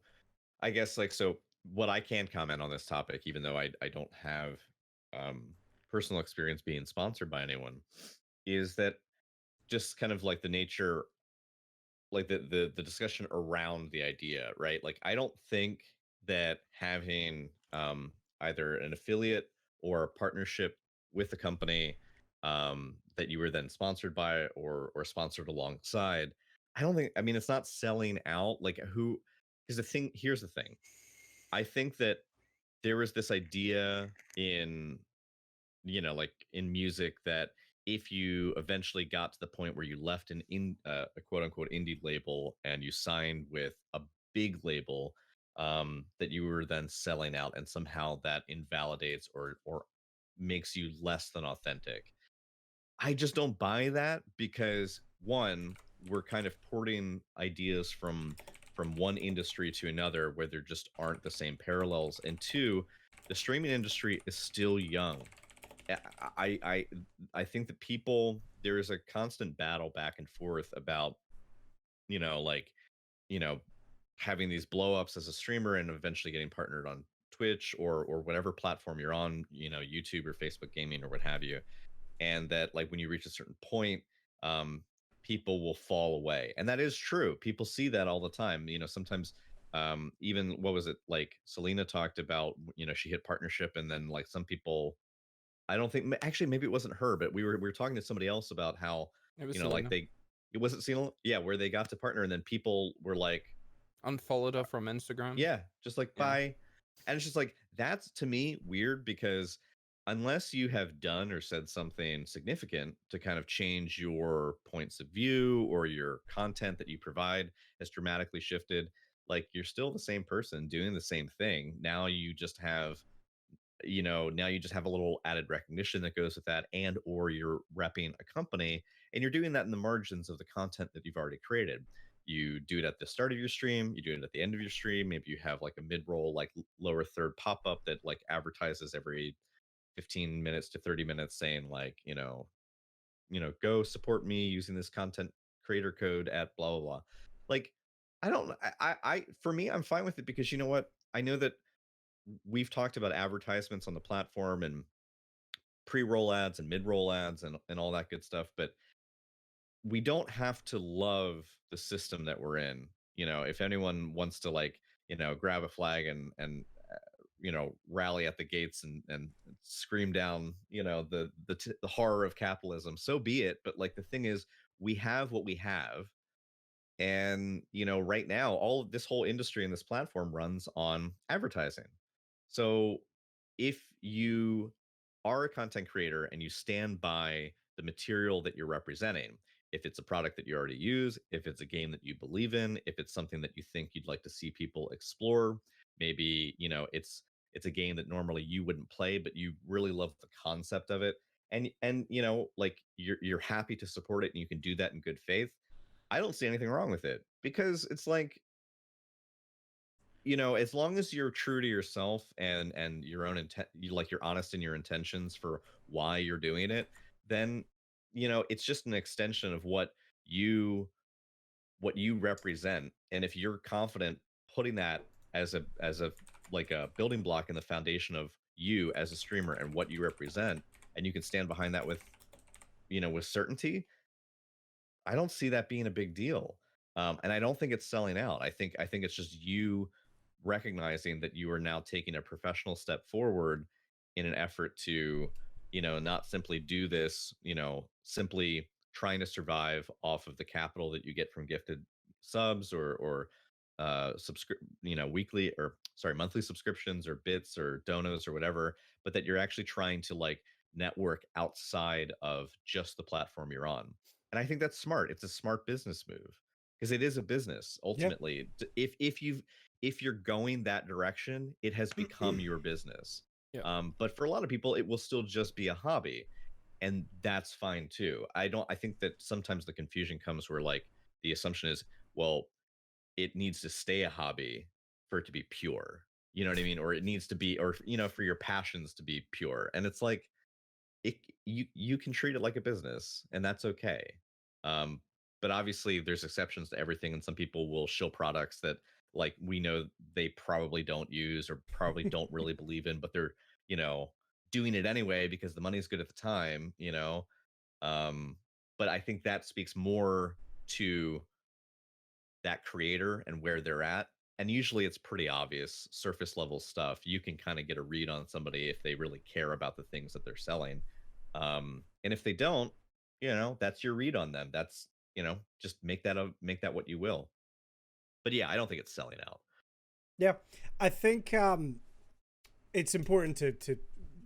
I guess like, so what I can comment on this topic, even though I don't have personal experience being sponsored by anyone, is that just kind of like the nature, like the discussion around the idea, right? Like I don't think that having either an affiliate or a partnership with a company that you were then sponsored by or sponsored alongside, I don't think, I mean, it's not selling out. Like who is the thing? Here's the thing. I think that there was this idea in, you know, like in music, that if you eventually got to the point where you left a quote unquote indie label and you signed with a big label, that you were then selling out, and somehow that invalidates or makes you less than authentic. I just don't buy that, because one, we're kind of porting ideas from one industry to another where there just aren't the same parallels, and two, the streaming industry is still young. I think that people, there is a constant battle back and forth about, you know, like, you know, having these blow ups as a streamer and eventually getting partnered on Twitch or whatever platform you're on, you know, YouTube or Facebook gaming or what have you. And that like when you reach a certain point, um, people will fall away. And that is true. People see that all the time. You know, sometimes even what was it, like Selena talked about, you know, she hit partnership and then like some people, I don't think, actually maybe it wasn't her, but we were talking to somebody else about how, It was you know, like Selena. it wasn't Selena, yeah, where they got to partner and then people were like, Unfollowed her from Instagram. yeah, just like Yeah. bye. And it's just like, that's to me weird, because unless you have done or said something significant to kind of change your points of view or your content that you provide has dramatically shifted, like you're still the same person doing the same thing. Now you just have, you know, now you just have a little added recognition that goes with that, and or you're repping a company and you're doing that in the margins of the content that you've already created. You do it at the start of your stream, you do it at the end of your stream, maybe you have like a mid-roll, like lower third pop-up that like advertises every 15 minutes to 30 minutes saying like, go support me using this content creator code at blah blah blah. Like I don't, for me, I'm fine with it, because you know what, I know that we've talked about advertisements on the platform and pre-roll ads and mid-roll ads and all that good stuff, but we don't have to love the system that we're in. You know, if anyone wants to like, you know, grab a flag and rally at the gates and scream down, the horror of capitalism. So be it. But like the thing is, we have what we have, and right now, all of this whole industry and this platform runs on advertising. So if you are a content creator and you stand by the material that you're representing, if it's a product that you already use, if it's a game that you believe in, if it's something that you think you'd like to see people explore, maybe it's a game that normally you wouldn't play, but you really love the concept of it, and like you're happy to support it, and you can do that in good faith. I don't see anything wrong with it, because it's like, as long as you're true to yourself and your own intent, you're honest in your intentions for why you're doing it, then it's just an extension of you what you represent. And if you're confident putting that as a like a building block in the foundation of you as a streamer and what you represent, and you can stand behind that with certainty, I don't see that being a big deal. And I don't think it's selling out. I think it's just you recognizing that you are now taking a professional step forward in an effort to, not simply do this, simply trying to survive off of the capital that you get from gifted subs or weekly, or sorry, monthly subscriptions or bits or donos or whatever, but that you're actually trying to like network outside of just the platform you're on. And I think that's smart. It's a smart business move, because it is a business Yeah. ultimately. If you're going that direction, it has become your business. Yeah. But for a lot of people, it will still just be a hobby, and that's fine too. I think that sometimes the confusion comes where like the assumption is, well, it needs to stay a hobby for it to be pure. You know what I mean? Or it needs to be, or for your passions to be pure. And it's like, you can treat it like a business, and that's okay. um but obviously there's exceptions to everything, and some people will shill products that, like, we know they probably don't use or probably don't really believe in, but they're you know doing it anyway because the money's good at the time. um but I think that speaks more to that creator and where they're at. And usually it's pretty obvious surface level stuff. You can kind of get a read on somebody if they really care about the things that they're selling. And if they don't, that's your read on them. That's, just make that what you will. But yeah, I don't think it's selling out. Yeah, I think it's important to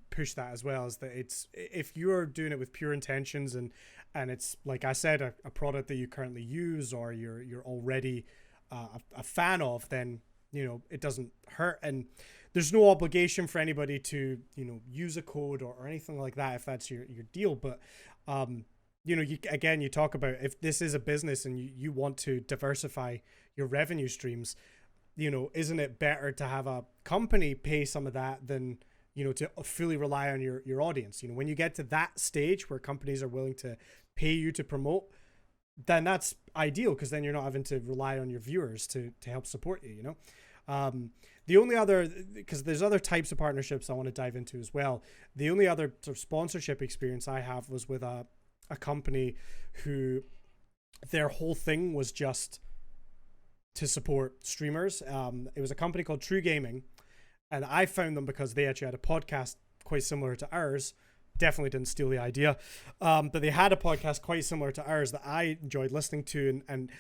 push that as well, is that it's, if you're doing it with pure intentions and it's like I said, a product that you currently use or you're already a fan of, then it doesn't hurt, and there's no obligation for anybody to use a code or anything like that if that's your deal. But you talk about, if this is a business and you want to diversify your revenue streams, isn't it better to have a company pay some of that than to fully rely on your audience? When you get to that stage where companies are willing to pay you to promote, then that's ideal, because then you're not having to rely on your viewers to help support you. The only other, because there's other types of partnerships I want to dive into as well. The only other sort of sponsorship experience I have was with a company who, their whole thing was just to support streamers. It was a company called True Gaming, and I found them because they actually had a podcast quite similar to ours. Definitely didn't steal the idea, but they had a podcast quite similar to ours that I enjoyed listening to, and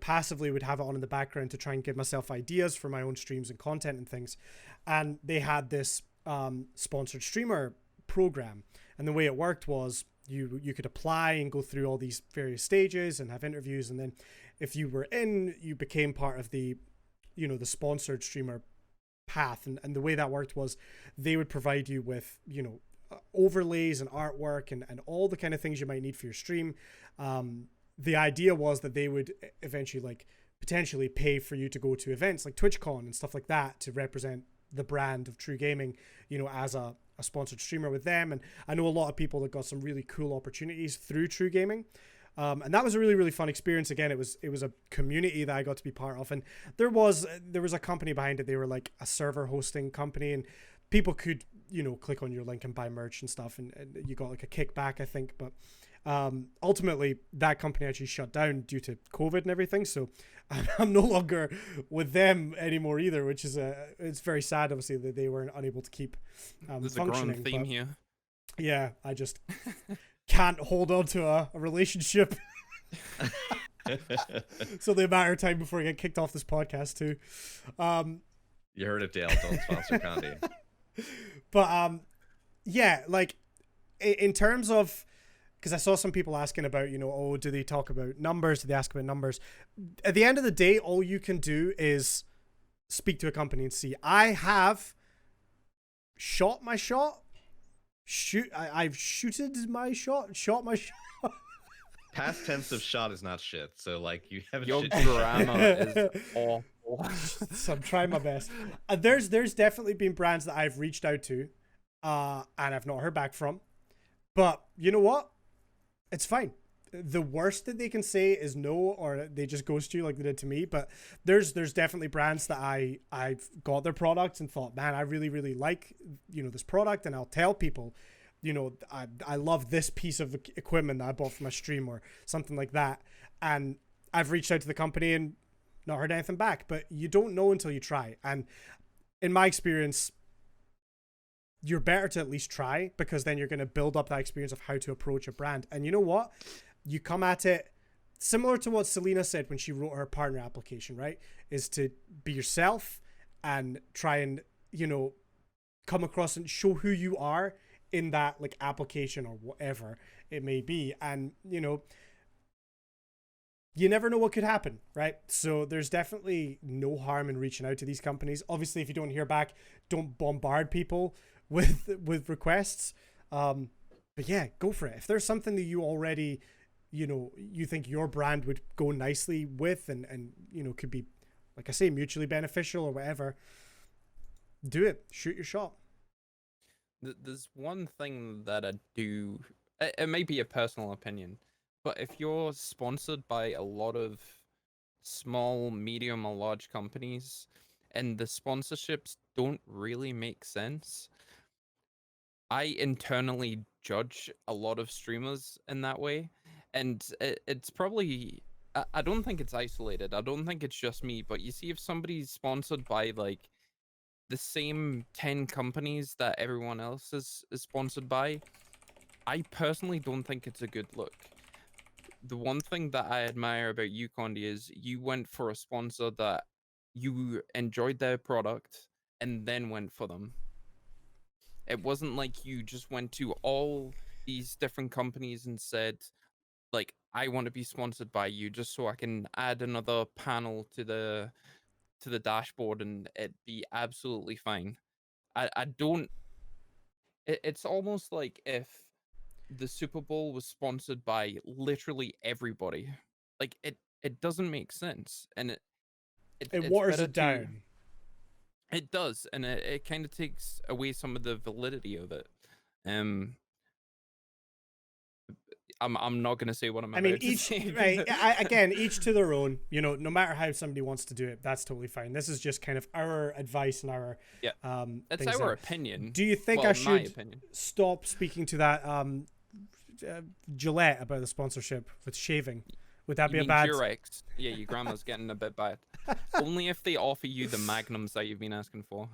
passively would have it on in the background to try and give myself ideas for my own streams and content and things. And they had this sponsored streamer program, and the way it worked was you could apply and go through all these various stages and have interviews, and then if you were in, you became part of the the sponsored streamer path. And the way that worked was they would provide you with overlays and artwork and all the kind of things you might need for your stream. The idea was that they would eventually potentially pay for you to go to events like TwitchCon and stuff like that to represent the brand of True Gaming, as a sponsored streamer with them. And I know a lot of people that got some really cool opportunities through True Gaming. And that was a really, really fun experience. Again, it was a community that I got to be part of, and there was a company behind it. They were like a server hosting company, and people could click on your link and buy merch and stuff, and you got like a kickback, I think. But Ultimately, that company actually shut down due to COVID and everything. So I'm no longer with them anymore either, which is it's very sad, obviously, that they were unable to keep There's a functioning. growing theme But here. yeah, I just can't hold on to a relationship. So the matter of time before I get kicked off this podcast too. You heard it, Dale. Don't sponsor Condi. But yeah, like in terms of, because I saw some people asking about, you know, oh, do they talk about numbers? Do they ask about numbers? At the end of the day, all you can do is speak to a company and see. I have shot my shot. I've shooted my shot. Shot my shot. Past tense of shot is not shit. So like you haven't Your shit your shot. grammar is awful. So I'm trying my best. There's definitely been brands that I've reached out to, and I've not heard back from. But you know what? It's fine. The worst that they can say is no, or they just ghost you like they did to me. But there's definitely brands that I've got their products and thought, man, I really really like, you know, this product, and I'll tell people, you know, I love this piece of equipment that I bought for my stream or something like that. And I've reached out to the company and not heard anything back. But you don't know until you try. And in my experience, you're better to at least try, because then you're going to build up that experience of how to approach a brand. And you know what? You come at it similar to what Selena said when she wrote her partner application, right? Is to be yourself and try and, you know, come across and show who you are in that like application or whatever it may be. And, you know, you never know what could happen, right? So there's definitely no harm in reaching out to these companies. Obviously, if you don't hear back, don't bombard people with requests. But yeah, go for it. If there's something that you already, you know, you think your brand would go nicely with and you know, could be, like I say, mutually beneficial or whatever, do it. Shoot your shot. There's one thing that I do. It may be a personal opinion, but if you're sponsored by a lot of small, medium, or large companies, and the sponsorships don't really make sense, I internally judge a lot of streamers in that way, and it's probably. I don't think it's isolated. I don't think it's just me, but you see, if somebody's sponsored by like the same 10 companies that everyone else is sponsored by, I personally don't think it's a good look. The one thing that I admire about you, Condi, is you went for a sponsor that you enjoyed their product and then went for them. It wasn't like you just went to all these different companies and said, like, I want to be sponsored by you just so I can add another panel to the dashboard and it be absolutely fine. I don't. It's almost like if the Super Bowl was sponsored by literally everybody. Like it doesn't make sense, and It it's waters better it down. It does, and it kind of takes away some of the validity of it. I'm not gonna say what I'm. I mean, about to each say. right again, each to their own. You know, no matter how somebody wants to do it, that's totally fine. This is just kind of our advice and our Yeah, it's things our there. opinion. Do you think Well, I my should opinion. stop speaking to that Gillette about the sponsorship with shaving? Would that You be a mean bad? Durex? Yeah, your grandma's getting a bit bad. Only if they offer you the magnums that you've been asking for.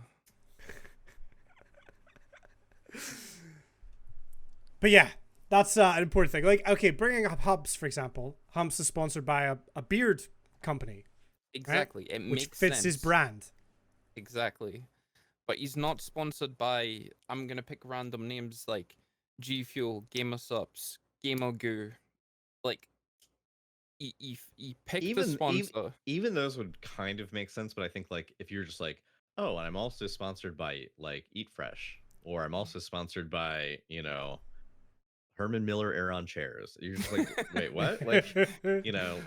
But yeah, that's an important thing. Like, okay, bringing up Hubs, for example. Hubs is sponsored by a beard company, Exactly, it which makes fits sense. his brand. Exactly, but he's not sponsored by. I'm gonna pick random names like G Fuel, Gamer Subs, Gamer Goo. Like, he picked the even sponsor. even those would kind of make sense, but I think like if you're just like, oh, and I'm also sponsored by like Eat Fresh, or I'm also sponsored by, you know, Herman Miller Aeron chairs. You're just like, wait, what? Like, you know,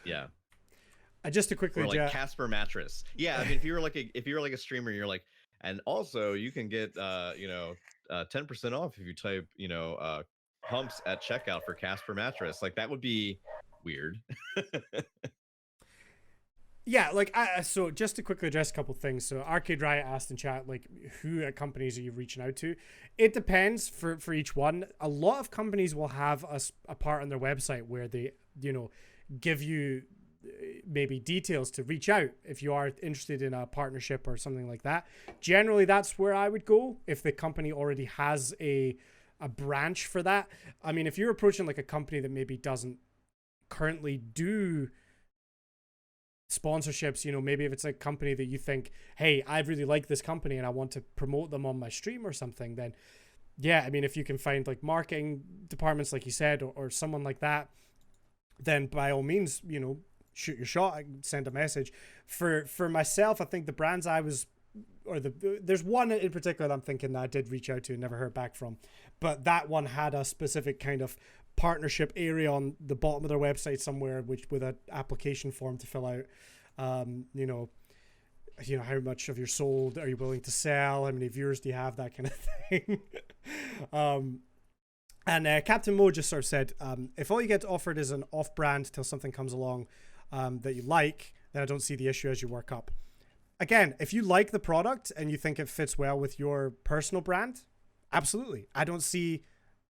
yeah. Just to quickly, Or like Casper mattress. Yeah, I mean, if you were like a streamer, you're like, and also you can get 10% off if you type, you know, pumps at checkout for Casper mattress. Like that would be weird. Yeah, like so just to quickly address a couple things. So Arcade Riot asked in chat, like, who at companies are you reaching out to? It depends for each one. A lot of companies will have a part on their website where they, give you maybe details to reach out if you are interested in a partnership or something like that. Generally, that's where I would go if the company already has a branch for that. I mean, if you're approaching like a company that maybe doesn't currently do sponsorships, maybe if it's a company that you think, hey, I really like this company and I want to promote them on my stream or something, then yeah, I mean, if you can find like marketing departments, like you said, or someone like that, then by all means, shoot your shot, send a message. For myself, I think the brands there's one in particular that I'm thinking that I did reach out to and never heard back from, but that one had a specific kind of partnership area on the bottom of their website somewhere, which with an application form to fill out. How much of your sold are you willing to sell? How many viewers do you have? That kind of thing. And Captain Mo just sort of said, if all you get offered is an off-brand till something comes along that you like, then I don't see the issue as you work up. Again, if you like the product and you think it fits well with your personal brand, absolutely. I don't see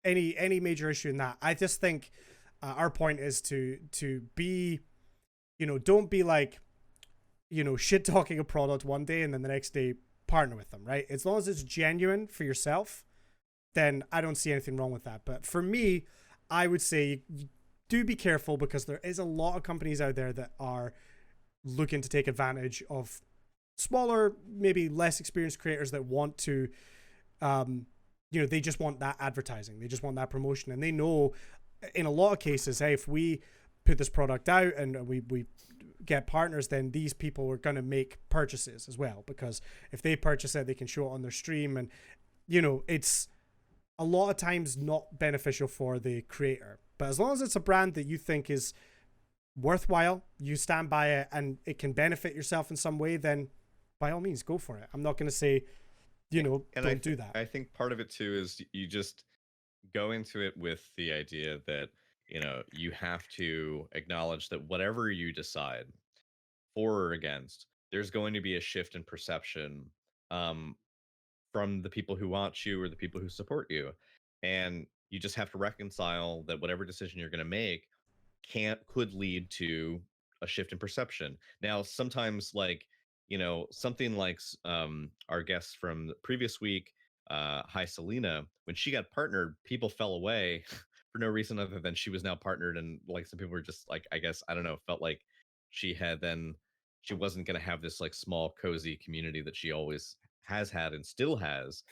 any major issue in that. I just think our point is to be, don't be like, shit talking a product one day and then the next day partner with them, right? As long as it's genuine for yourself, then I don't see anything wrong with that. But for me, I would say you do be careful, because there is a lot of companies out there that are looking to take advantage of smaller, maybe less experienced creators that want to, they just want that advertising. They just want that promotion. And they know in a lot of cases, hey, if we put this product out and we get partners, then these people are going to make purchases as well, because if they purchase it, they can show it on their stream. And, it's a lot of times not beneficial for the creator. But as long as it's a brand that you think is worthwhile, you stand by it, and it can benefit yourself in some way, then by all means, go for it. I'm not going to say, don't do that. I think part of it too is you just go into it with the idea that, you have to acknowledge that whatever you decide, for or against, there's going to be a shift in perception from the people who watch you or the people who support you. And you just have to reconcile that whatever decision you're going to make could lead to a shift in perception. Now, sometimes, like, something like our guest from the previous week, Hi Selena, when she got partnered, people fell away for no reason other than she was now partnered, and like some people were just like, I guess, I don't know, felt like she wasn't going to have this like small cozy community that she always has had and still has.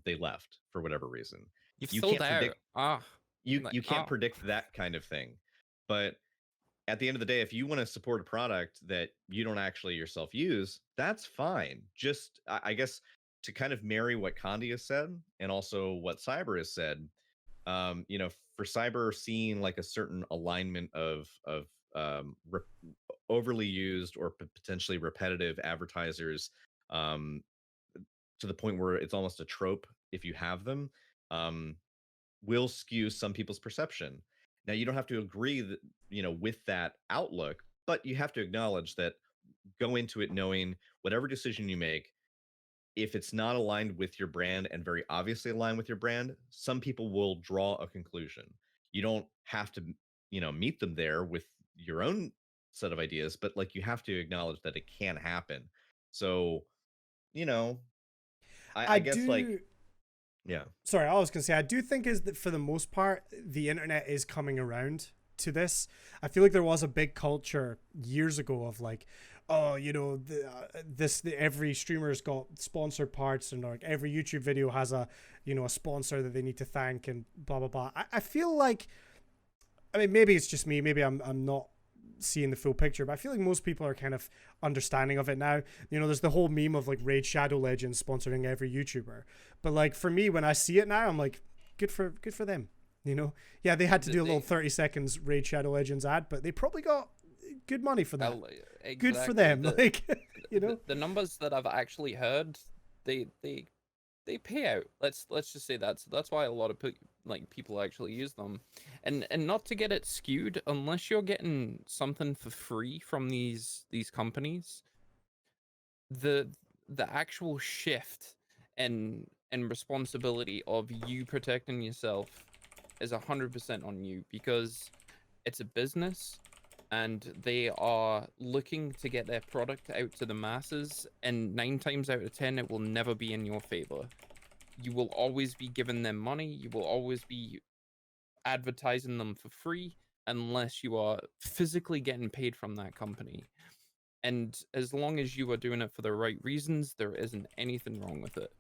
They left for whatever reason. You've You sold can't out. predict you Like, you can't predict that kind of thing. But at the end of the day, if you want to support a product that you don't actually yourself use, that's fine. Just I guess to kind of marry what Condi has said and also what Cyber has said, for Cyber, seeing like a certain alignment of overly used or potentially repetitive advertisers, to the point where it's almost a trope if you have them, will skew some people's perception. Now, you don't have to agree that, with that outlook, but you have to acknowledge that, go into it knowing whatever decision you make, if it's not aligned with your brand and very obviously aligned with your brand, some people will draw a conclusion. You don't have to, meet them there with your own set of ideas, but like you have to acknowledge that it can happen. So, I guess like, yeah. Sorry, I was going to say, I do think is that for the most part, the internet is coming around to this. I feel like there was a big culture years ago of like, oh, every streamer's got sponsored parts, and like every YouTube video has a sponsor that they need to thank, and blah, blah, blah. I feel like, I mean, maybe it's just me. Maybe I'm not seeing the full picture, but I feel like most people are kind of understanding of it now. There's the whole meme of like Raid Shadow Legends sponsoring every YouTuber, but like for me, when I see it now, I'm like, good for them. Yeah, they had to do a little 30 seconds Raid Shadow Legends ad, but they probably got good money for that. Exactly. Good for them. The numbers that I've actually heard, they they pay out. Let's just say that's why a lot of people actually use them, and not to get it skewed, unless you're getting something for free from these companies, the actual shift and responsibility of you protecting yourself is 100% on you, because it's a business and they are looking to get their product out to the masses, and 9 times out of 10 it will never be in your favor. You will always be giving them money, you will always be advertising them for free unless you are physically getting paid from that company. And as long as you are doing it for the right reasons, there isn't anything wrong with it.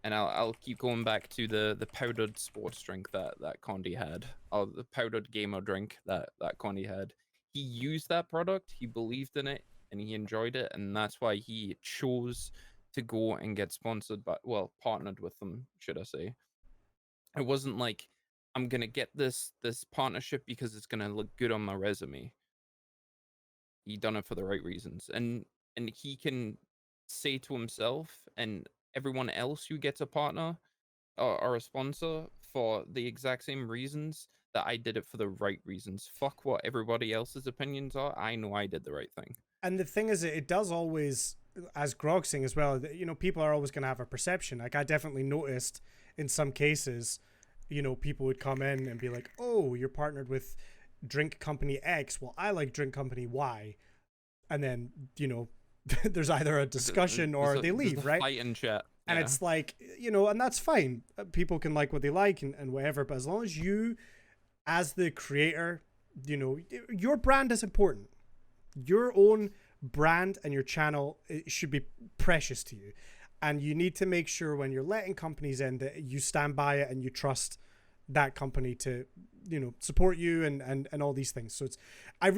And I'll keep going back to the powdered sports drink that Condi had, or the powdered gamer drink that Condi had. He used that product, he believed in it, and he enjoyed it, and that's why he chose to go and get sponsored by, well, partnered with them, should I say. It wasn't like, I'm gonna get this partnership because it's gonna look good on my resume. He done it for the right reasons, and he can say to himself and everyone else who gets a partner or a sponsor for the exact same reasons, that I did it for the right reasons. Fuck what everybody else's opinions are. I know I did the right thing. And the thing is, it does always, as Grog saying as well, that, you know, people are always going to have a perception. Like, I definitely noticed in some cases, you know, people would come in and be like, oh, you're partnered with drink company X. Well, I like drink company Y. And then, you know, there's either a discussion or they leave, right? Fight and chat. And Yeah. it's like, you know, and that's fine. People can like what they like and whatever. But as long as you, as the creator, you know, your brand is important. Your own brand and your channel, it should be precious to you. And you need to make sure when you're letting companies in that you stand by it and you trust that company to, you know, support you and all these things. So it's, I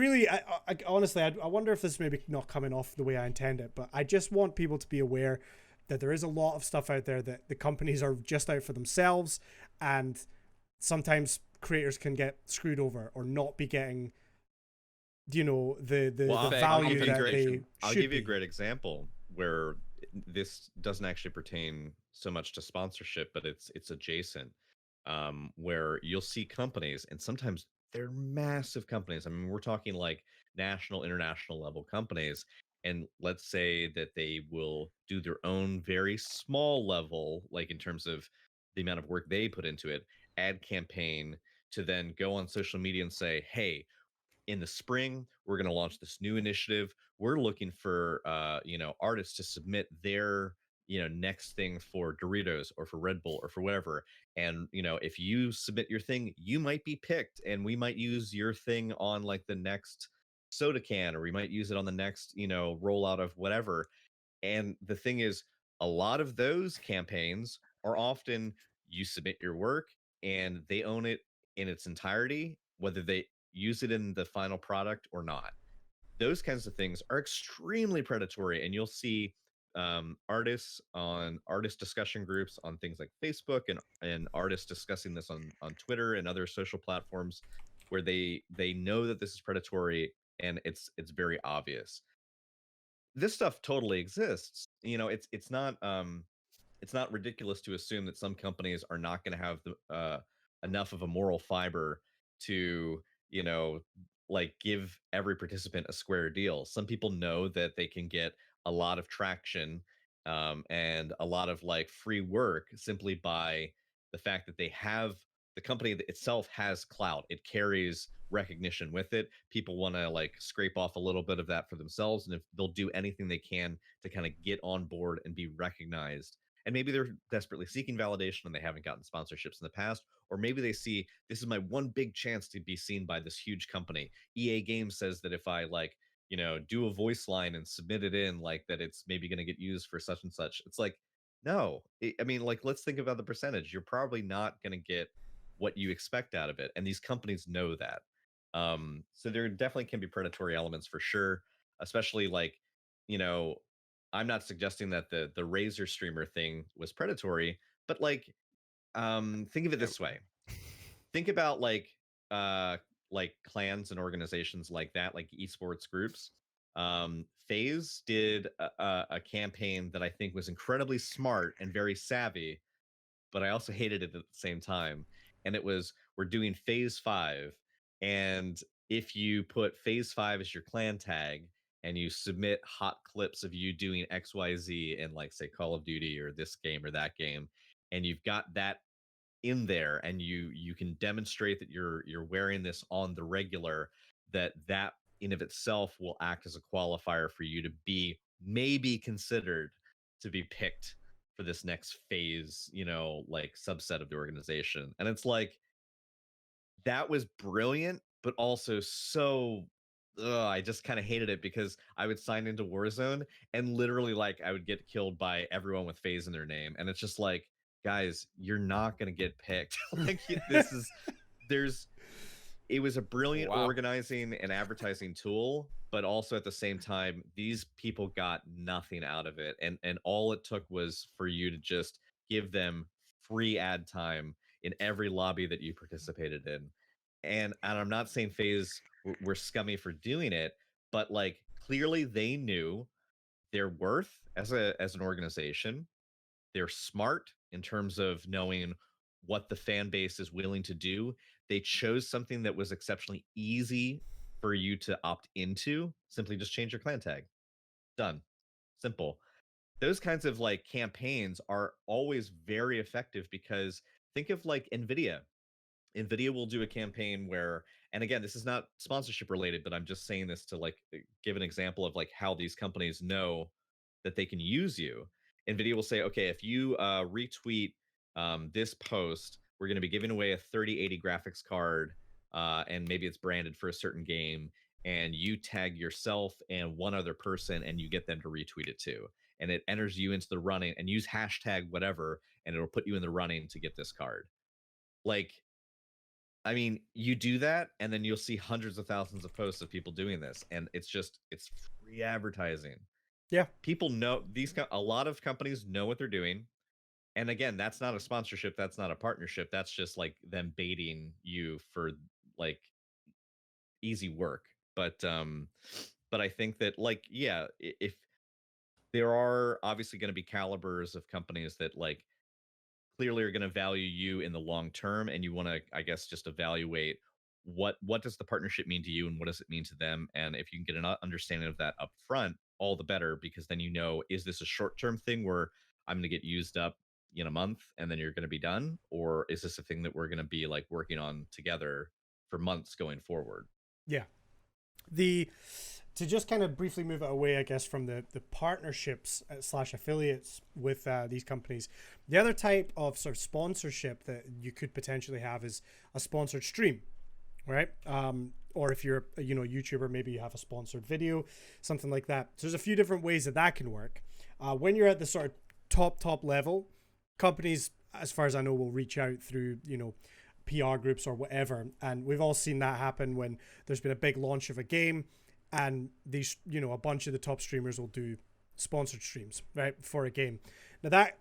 honestly, I wonder if this maybe not coming off the way I intend it, but I just want people to be aware that there is a lot of stuff out there that the companies are just out for themselves, and sometimes creators can get screwed over or not be getting, you know, the value that they I'll should give you a be. great example where this doesn't actually pertain so much to sponsorship, but it's adjacent. Where you'll see companies, and sometimes they're massive companies. I mean, we're talking like national, international level companies. And let's say that they will do their own very small level, like in terms of the amount of work they put into it, ad campaign to then go on social media and say, hey, in the spring we're going to launch this new initiative. We're looking for artists to submit their next thing for Doritos or for Red Bull or for whatever. And if you submit your thing, you might be picked, and we might use your thing on like the next soda can, or we might use it on the next rollout of whatever. And the thing is, a lot of those campaigns are often you submit your work and they own it in its entirety, whether they use it in the final product or not. Those kinds of things are extremely predatory, and you'll see artists on artist discussion groups on things like Facebook, and artists discussing this on Twitter and other social platforms, where they know that this is predatory, and it's very obvious. This stuff totally exists. It's not ridiculous to assume that some companies are not going to have the enough of a moral fiber to, you know, like give every participant a square deal. Some people know that they can get a lot of traction and a lot of like free work simply by the fact that the company itself has clout. It carries recognition with it. People want to like scrape off a little bit of that for themselves, and if they'll do anything they can to kind of get on board and be recognized. And maybe they're desperately seeking validation and they haven't gotten sponsorships in the past, or maybe they see this is my one big chance to be seen by this huge company. EA Games says that if I like do a voice line and submit it in, like that it's maybe going to get used for such and such. It's like, no. I mean, like, let's think about the percentage. You're probably not going to get what you expect out of it, and these companies know that. So there definitely can be predatory elements for sure, especially like, you know, I'm not suggesting that the Razor streamer thing was predatory, but like, think of it this way. Think about like clans and organizations like that, like esports groups. FaZe did a campaign that I think was incredibly smart and very savvy, but I also hated it at the same time. And it was, we're doing phase 5. And if you put phase 5 as your clan tag and you submit hot clips of you doing XYZ in, like, say, Call of Duty or this game or that game, and you've got that in there and you can demonstrate that you're wearing this on the regular, that in of itself will act as a qualifier for you to be maybe considered to be picked for this next phase, like subset of the organization. And it's like, that was brilliant, but also so, I just kind of hated it because I would sign into Warzone and literally, like, I would get killed by everyone with phase in their name, and it's just like, guys, you're not gonna get picked. Like, this is there's it was a brilliant Wow. organizing and advertising tool, but also at the same time, these people got nothing out of it, and all it took was for you to just give them free ad time in every lobby that you participated in. And I'm not saying FaZe were scummy for doing it, but, like, clearly they knew their worth as an organization. They're smart in terms of knowing what the fan base is willing to do. They chose something that was exceptionally easy for you to opt into. Simply just change your clan tag. Done. Simple. Those kinds of, like, campaigns are always very effective because think of, like, Nvidia will do a campaign where, and again, this is not sponsorship related, but I'm just saying this to, like, give an example of, like, how these companies know that they can use you. Nvidia will say, okay, if you retweet this post, we're going to be giving away a 3080 graphics card, and maybe it's branded for a certain game, and you tag yourself and one other person, and you get them to retweet it too, and it enters you into the running, and use hashtag whatever, and it'll put you in the running to get this card. Like, I mean, you do that, and then you'll see hundreds of thousands of posts of people doing this, and it's free advertising. Yeah. People know a lot of companies know what they're doing, and again, that's not a sponsorship, that's not a partnership, that's just like them baiting you for, like, easy work. But I think that, like, yeah, if there are obviously going to be calibers of companies that, like, clearly are going to value you in the long term, and you want to, I guess, just evaluate what does the partnership mean to you and what does it mean to them. And if you can get an understanding of that up front, all the better, because then is this a short-term thing where I'm going to get used up in a month and then you're going to be done, or is this a thing that we're going to be, like, working on together for months going forward? Yeah. To just kind of briefly move it away, I guess, from the partnerships slash affiliates with these companies, the other type of sort of sponsorship that you could potentially have is a sponsored stream, right? Or if you're a YouTuber, maybe you have a sponsored video, something like that. So there's a few different ways that can work. When you're at the sort of top level, companies, as far as I know, will reach out through PR groups or whatever, and we've all seen that happen when there's been a big launch of a game. And these, a bunch of the top streamers will do sponsored streams, right, for a game. Now that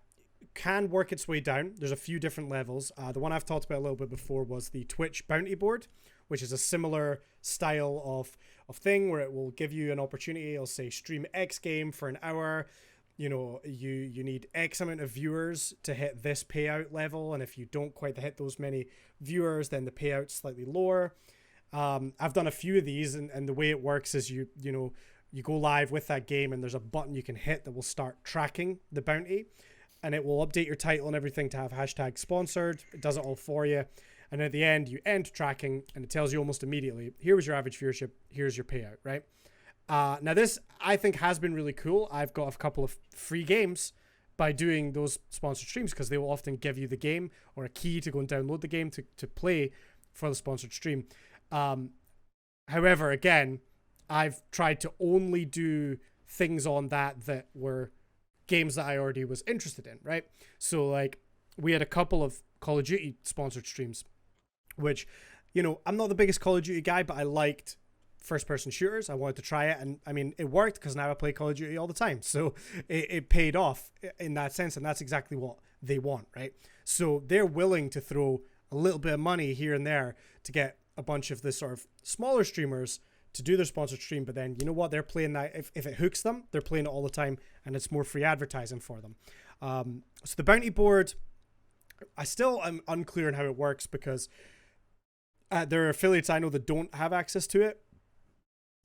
can work its way down. There's a few different levels. The one I've talked about a little bit before was the Twitch bounty board, which is a similar style of thing where it will give you an opportunity. It'll say stream X game for an hour. You need X amount of viewers to hit this payout level, and if you don't quite hit those many viewers, then the payout's slightly lower. I've done a few of these, and the way it works is you go live with that game, and there's a button you can hit that will start tracking the bounty, and it will update your title and everything to have hashtag sponsored. It does it all for you, and at the end you end tracking, and it tells you almost immediately, here was your average viewership, here's your payout, right? Now this I think has been really cool. I've got a couple of free games by doing those sponsored streams, because they will often give you the game or a key to go and download the game to play for the sponsored stream. However, again, I've tried to only do things on that were games that I already was interested in, right? So, like, we had a couple of Call of Duty sponsored streams, which, I'm not the biggest Call of Duty guy, but I liked first-person shooters. I wanted to try it, and I mean, it worked because now I play Call of Duty all the time. So it paid off in that sense, and that's exactly what they want, right? So they're willing to throw a little bit of money here and there to get a bunch of the sort of smaller streamers to do their sponsored stream, but then you know what, they're playing that, if it hooks them, they're playing it all the time, and it's more free advertising for them. So the bounty board, I still am unclear on how it works, because there are affiliates I know that don't have access to it.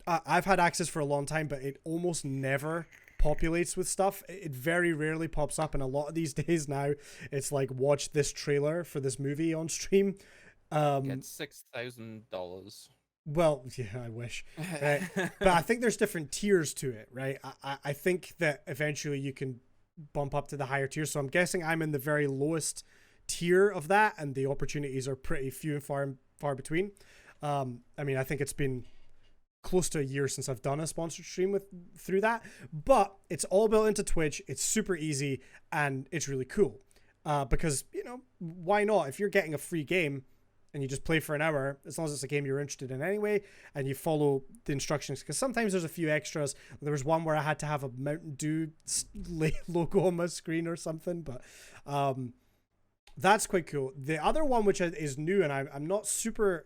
I've had access for a long time, but it almost never populates with stuff. It very rarely pops up, and a lot of these days now it's like, watch this trailer for this movie on stream. Get $6,000. Well, yeah, I wish. Right? But I think there's different tiers to it, right? I think that eventually you can bump up to the higher tiers. So I'm guessing I'm in the very lowest tier of that, and the opportunities are pretty few and far between. I mean, I think it's been close to a year since I've done a sponsored stream through that, but it's all built into Twitch. It's super easy, and it's really cool. Because, you know, why not? If you're getting a free game and you just play for an hour, as long as it's a game you're interested in anyway, and you follow the instructions, because sometimes there's a few extras. There was one where I had to have a Mountain Dew logo on my screen or something, but that's quite cool. The other one, which is new, and I'm not super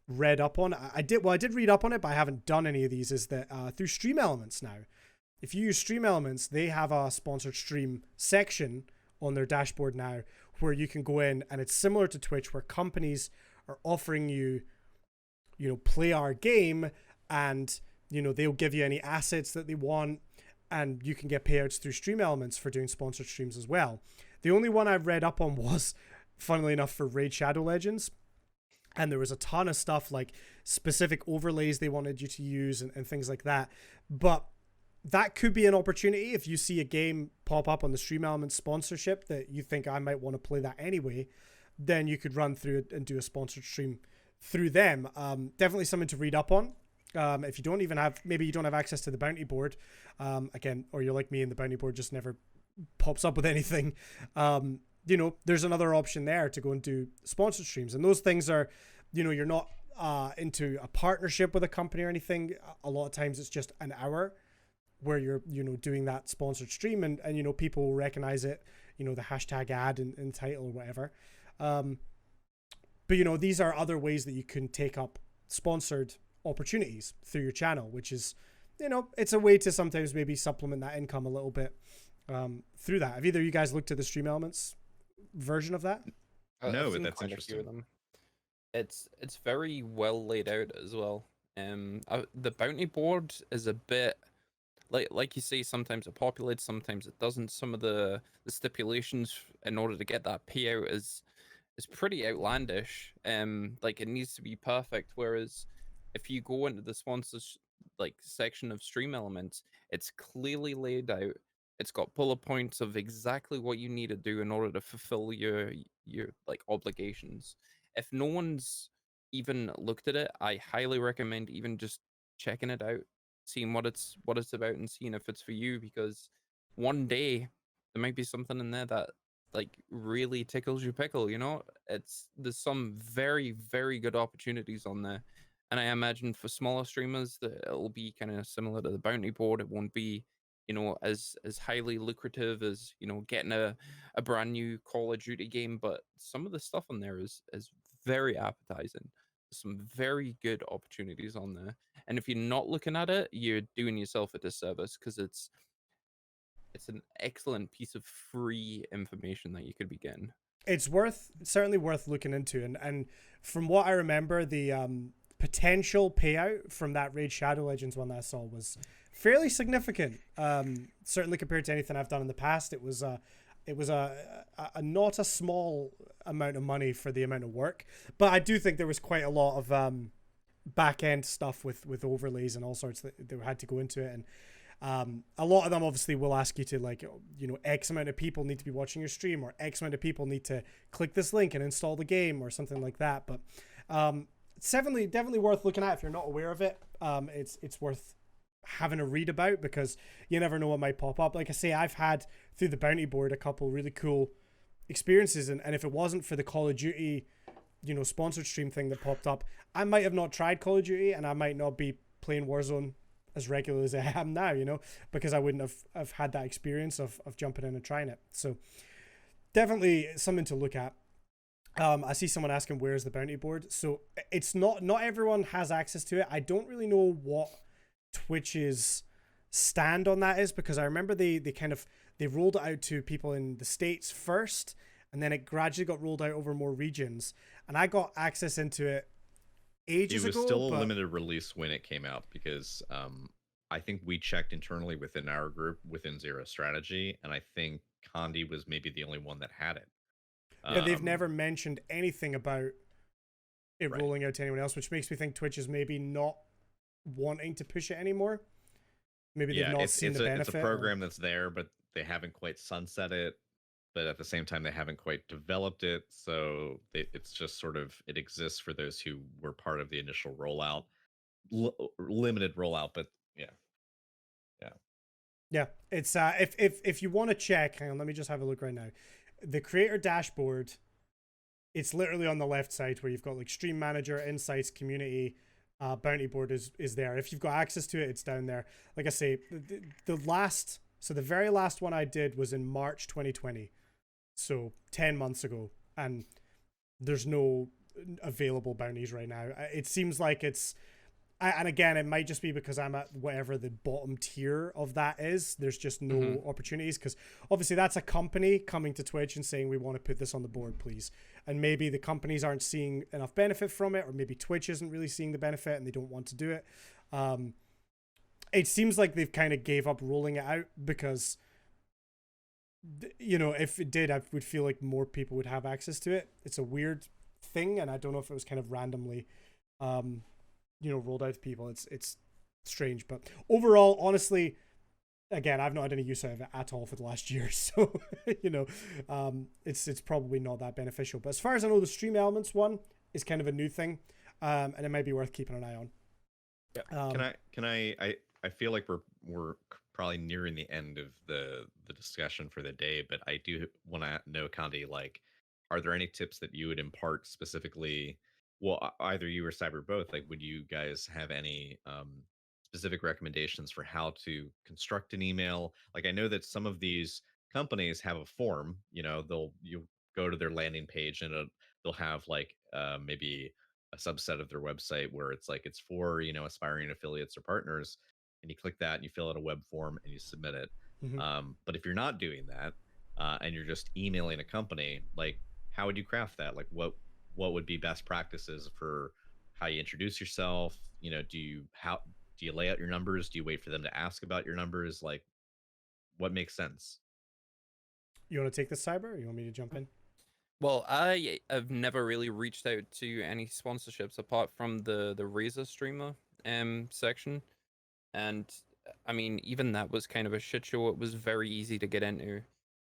read up on, I did read up on it, but I haven't done any of these, is that through Stream Elements now, if you use Stream Elements, they have a sponsored stream section on their dashboard now, where you can go in, and it's similar to Twitch, where companies are offering you, you know, play our game, and, you know, they'll give you any assets that they want, and you can get payouts through Stream Elements for doing sponsored streams as well. The only one I've read up on was, funnily enough, for Raid Shadow Legends. And there was a ton of stuff, like specific overlays they wanted you to use and things like that. But that could be an opportunity if you see a game pop up on the Stream Elements sponsorship that you think, I might want to play that anyway, then you could run through it and do a sponsored stream through them. Definitely something to read up on. If you don't even have, maybe you don't have access to the bounty board, again, or you're like me and the bounty board just never pops up with anything. You know, there's another option there to go and do sponsored streams. And those things are, you know, you're not into a partnership with a company or anything. A lot of times it's just an hour where you're, you know, doing that sponsored stream, and you know, people will recognize it, you know, the hashtag ad in title or whatever. But, you know, these are other ways that you can take up sponsored opportunities through your channel, which is, you know, it's a way to sometimes maybe supplement that income a little bit through that. Have either of you guys looked at the Stream Elements version of that? No, I've but seen that's quite a few of interesting. them. It's very well laid out as well. The bounty board is a bit like you say, sometimes it populates, sometimes it doesn't. Some of the stipulations in order to get that payout is pretty outlandish. Like, it needs to be perfect. Whereas if you go into the sponsors like section of Stream Elements, it's clearly laid out. It's got bullet points of exactly what you need to do in order to fulfill your like obligations. If no one's even looked at it, I highly recommend even just checking it out, seeing what it's about, and seeing if it's for you, because one day there might be something in there that like really tickles your pickle, you know? There's some very, very good opportunities on there. And I imagine for smaller streamers that it'll be kind of similar to the bounty board. It won't be, you know, as highly lucrative as, you know, getting a brand new Call of Duty game, but some of the stuff on there is very appetizing. Some very good opportunities on there. And if you're not looking at it, you're doing yourself a disservice, because it's an excellent piece of free information that you could be getting. It's certainly worth looking into. And from what I remember, the potential payout from that Raid Shadow Legends one that I saw was fairly significant. Certainly compared to anything I've done in the past, it was a not a small amount of money for the amount of work. But I do think there was quite a lot of back end stuff with overlays and all sorts that they had to go into it. And a lot of them obviously will ask you to, like, you know, X amount of people need to be watching your stream, or X amount of people need to click this link and install the game, or something like that. But it's definitely worth looking at if you're not aware of it. It's worth having a read about, because you never know what might pop up. Like I say, I've had through the bounty board a couple really cool experiences, and if it wasn't for the Call of Duty, you know, sponsored stream thing that popped up, I might have not tried Call of Duty, and I might not be playing Warzone as regular as I am now, you know, because I wouldn't have had that experience of jumping in and trying it. So definitely something to look at. I see someone asking where's the bounty board. So it's not everyone has access to it. I don't really know what Twitch's stand on that is, because I remember they rolled it out to people in the States first, and then it gradually got rolled out over more regions. And I got access into it ages It was ago. still a but limited release when it came out because I think we checked internally within our group within Zero Strategy, and I think Condi was maybe the only one that had it. yeah, they've never mentioned anything about it Right. rolling out to anyone else, which makes me think Twitch is maybe not wanting to push it anymore. Maybe they've Yeah, not it's seen it's the a benefit. it's a program that's there, but they haven't quite sunset it. But at the same time, they haven't quite developed it, so it's just sort of it exists for those who were part of the initial rollout, limited rollout. But yeah, Yeah, it's if you want to check, hang on, let me just have a look right now. The creator dashboard, it's literally on the left side where you've got like stream manager, insights, community, bounty board is there. If you've got access to it, it's down there. Like I say, the very last one I did was in March 2020, so 10 months ago, and there's no available bounties right now. It seems like and again, it might just be because I'm at whatever the bottom tier of that is. There's just no opportunities, because obviously that's a company coming to Twitch and saying, we want to put this on the board, please. And maybe the companies aren't seeing enough benefit from it, or maybe Twitch isn't really seeing the benefit and they don't want to do it. It seems like they've kind of gave up rolling it out because, if it did, I would feel like more people would have access to it. It's a weird thing, and I don't know if it was kind of randomly rolled out to people. It's strange, but overall, honestly, again, I've not had any use out of it at all for the last year, so it's probably not that beneficial. But as far as I know, the Stream Elements one is kind of a new thing, and it might be worth keeping an eye on. Yeah. I feel like we're probably nearing the end of the discussion for the day, but I do want to know, Condi, like, are there any tips that you would impart specifically? Well, either you or Cyber both, like, would you guys have any specific recommendations for how to construct an email? Like, I know that some of these companies have a form, you go to their landing page and they'll have like maybe a subset of their website where it's like it's for aspiring affiliates or partners, and you click that and you fill out a web form and you submit it. But if you're not doing that and you're just emailing a company, like, how would you craft that? Like, what would be best practices for how you introduce yourself? Do you lay out your numbers? Do you wait for them to ask about your numbers? Like, what makes sense? You want to take this, Cyber, or you want me to jump in? Well, I have never really reached out to any sponsorships apart from the Razer streamer section, and I mean, even that was kind of a shit show. It was very easy to get into.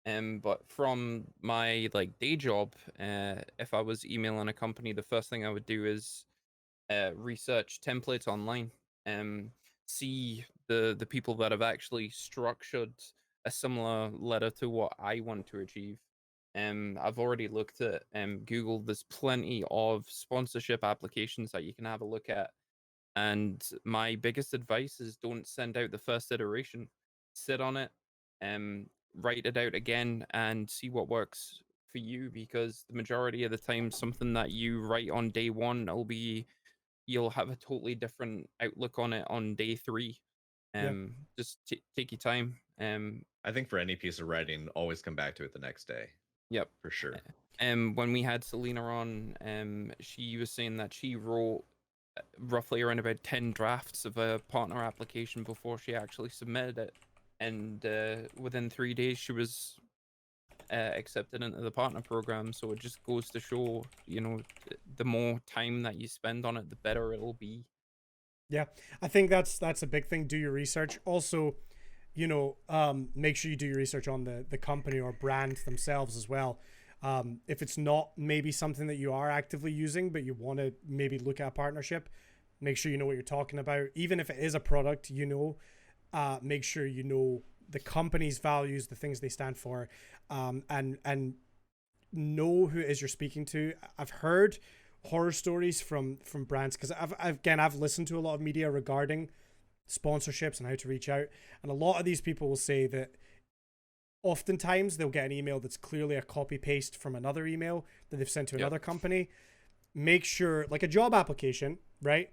But from my like day job, if I was emailing a company, the first thing I would do is research templates online, see the people that have actually structured a similar letter to what I want to achieve. I've already looked at Google. There's plenty of sponsorship applications that you can have a look at. And my biggest advice is don't send out the first iteration. Sit on it, write it out again, and see what works for you. Because the majority of the time, something that you write on day one you'll have a totally different outlook on it on day three. Just take your time. I think for any piece of writing, always come back to it the next day. Yep, for sure. When we had Selena on, she was saying that she wrote roughly around about 10 drafts of a partner application before she actually submitted it, and within 3 days she was accepted into the partner program. So it just goes to show, the more time that you spend on it, the better it'll be. Yeah, I think that's a big thing. Do your research. Also, make sure you do your research on the company or brand themselves as well. If it's not maybe something that you are actively using, but you want to maybe look at a partnership, make sure you know what you're talking about. Even if it is a product, make sure you know the company's values, the things they stand for, and know who it is you're speaking to. I've heard horror stories from brands, because I've listened to a lot of media regarding sponsorships and how to reach out, and a lot of these people will say that oftentimes they'll get an email that's clearly a copy paste from another email that they've sent to Yep. another company. Make sure, like a job application, right?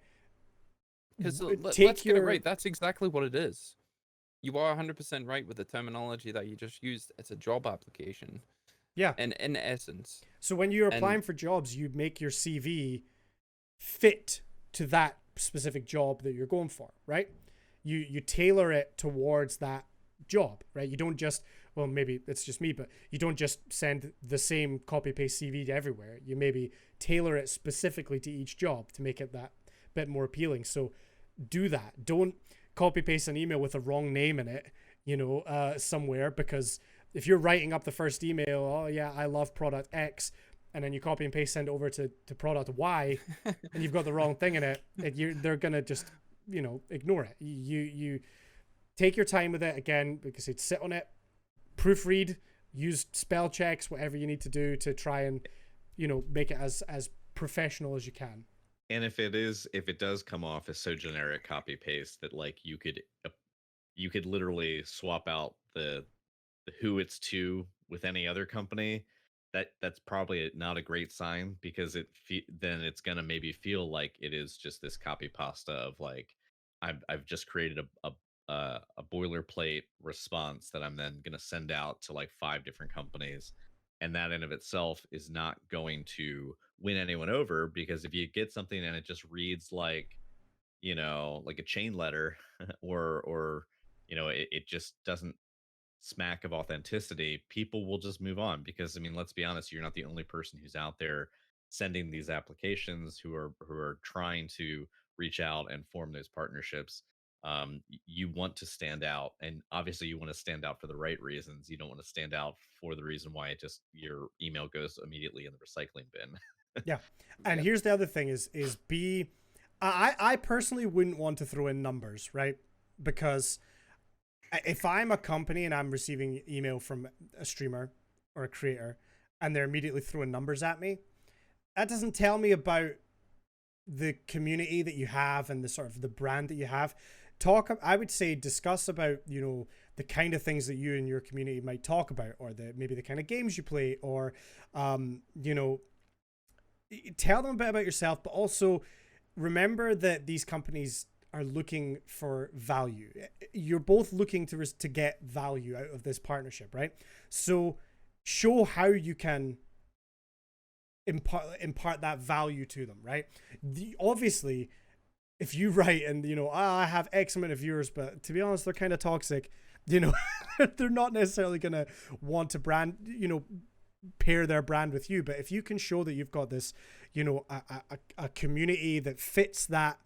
Because Take let's get it your right. That's exactly what it is. You are 100% right with the terminology that you just used. It's a job application, yeah. and in essence, So when you're applying and for jobs, you make your CV fit to that specific job that you're going for, right? You tailor it towards that job, right? You don't just, well, maybe it's just me, but you don't just send the same copy paste CV to everywhere. You maybe tailor it specifically to each job to make it that bit more appealing. So do that. Don't copy paste an email with a wrong name in it, somewhere, because if you're writing up the first email, oh yeah, I love product X, and then you copy and paste send over to product Y, and you've got the wrong thing in it, they're gonna just ignore it. You take your time with it again, because it's sit on it, proofread, use spell checks, whatever you need to do to try and make it as professional as you can. And if it does come off as so generic copy paste that like you could literally swap out the who it's to with any other company, that's probably not a great sign, because then it's gonna maybe feel like it is just this copy pasta of like I've just created a boilerplate response that I'm then gonna send out to like 5 different companies, and that in of itself is not going to win anyone over, because if you get something and it just reads like a chain letter, or it just doesn't smack of authenticity, people will just move on, because I mean, let's be honest, you're not the only person who's out there sending these applications, who are trying to reach out and form those partnerships. You want to stand out, and obviously you want to stand out for the right reasons. You don't want to stand out for the reason why your email goes immediately in the recycling bin. Yeah. And Yep. here's the other thing is I personally wouldn't want to throw in numbers, right? Because if I'm a company and I'm receiving email from a streamer or a creator and they're immediately throwing numbers at me, that doesn't tell me about the community that you have and the sort of the brand that you have. I would say discuss about, the kind of things that you and your community might talk about, or maybe the kind of games you play, or, tell them a bit about yourself, but also remember that these companies are looking for value. You're both looking to get value out of this partnership, right? So show how you can impart that value to them, right? Obviously, if you write and I have X amount of viewers, but to be honest, they're kind of toxic, they're not necessarily gonna want to pair their brand with you. But if you can show that you've got this, a community that fits that,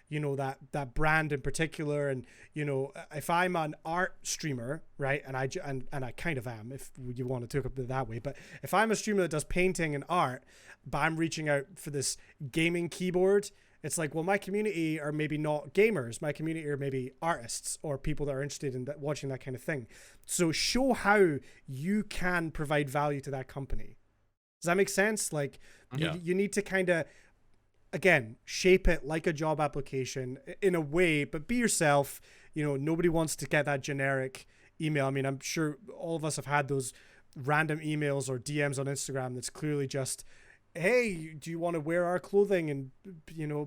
that brand in particular, and if I'm an art streamer, right, and I kind of am, if you want to talk about it that way, but if I'm a streamer that does painting and art, but I'm reaching out for this gaming keyboard, it's like, well, my community are maybe not gamers. My community are maybe artists or people that are interested in watching that kind of thing. So show how you can provide value to that company. Does that make sense? Like, Yeah. you need to kind of, again, shape it like a job application in a way, but be yourself. Nobody wants to get that generic email. I mean, I'm sure all of us have had those random emails or DMs on Instagram that's clearly just, hey, do you want to wear our clothing and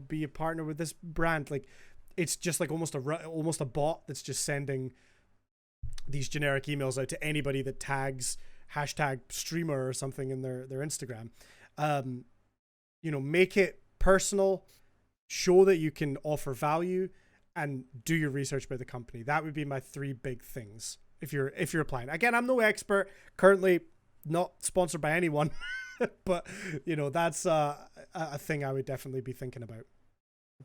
be a partner with this brand? Like, it's just like almost a bot that's just sending these generic emails out to anybody that tags #streamer or something in their Instagram. Make it personal, show that you can offer value, and do your research about the company. That would be my 3 big things if you're applying. Again, I'm no expert, currently not sponsored by anyone. But that's a thing I would definitely be thinking about.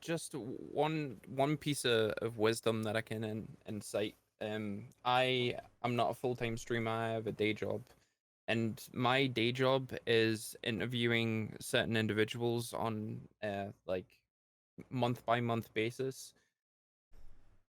Just one piece of wisdom that I can incite. I'm not a full-time streamer. I have a day job, and my day job is interviewing certain individuals on like month by month basis.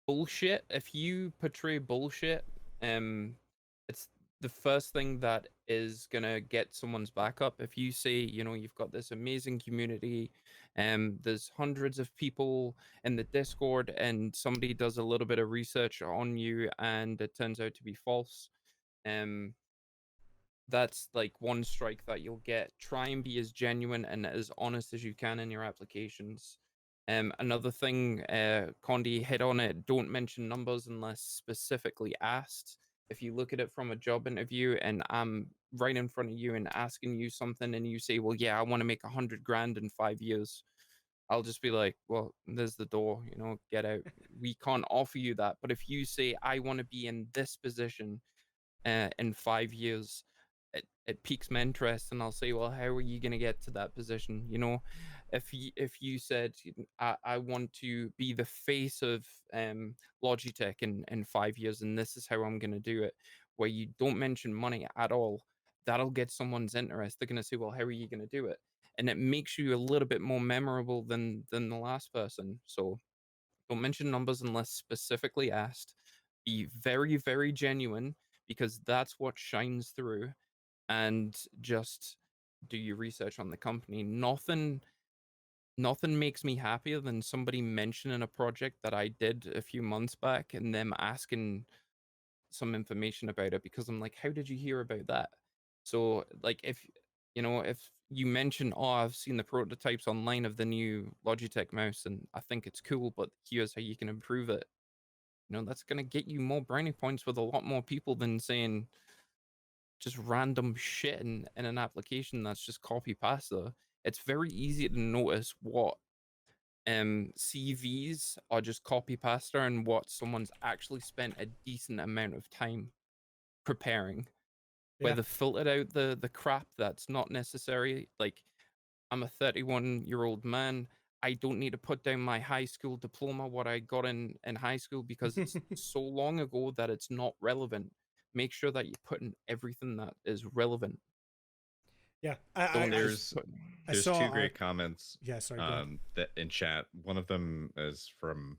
Bullshit. If you portray bullshit, it's the first thing that is gonna get someone's back up. If you say, you've got this amazing community, there's hundreds of people in the Discord, and somebody does a little bit of research on you, and it turns out to be false, Um, that's like one strike that you'll get. Try and be as genuine and as honest as you can in your applications. Another thing, Condi hit on it, don't mention numbers unless specifically asked. If you look at it from a job interview and I'm right in front of you and asking you something and you say, well, yeah, I want to make 100 grand in 5 years, I'll just be like, well, there's the door, get out. We can't offer you that. But if you say, I want to be in this position in 5 years, it piques my interest, and I'll say, well, how are you going to get to that position? If you said, I want to be the face of Logitech in 5 years, and this is how I'm going to do it, where you don't mention money at all, that'll get someone's interest. They're going to say, well, how are you going to do it? And it makes you a little bit more memorable than the last person. So don't mention numbers unless specifically asked. Be very, very genuine, because that's what shines through. And just do your research on the company. Nothing makes me happier than somebody mentioning a project that I did a few months back and them asking some information about it, because I'm like, how did you hear about that? So like, if you mention, oh, I've seen the prototypes online of the new Logitech mouse and I think it's cool, but here's how you can improve it, that's going to get you more brownie points with a lot more people than saying just random shit in an application that's just copy pasta. It's very easy to notice what CVs are just copy pasta and what someone's actually spent a decent amount of time preparing, where Yeah. they filtered out the crap that's not necessary. Like, I'm a 31-year-old man. I don't need to put down my high school diploma, what I got in high school, because it's so long ago that it's not relevant. Make sure that you put in everything that is relevant. Yeah. Don't There's just put, there's saw two great comments Yeah, sorry. Go ahead. that in chat. One of them is from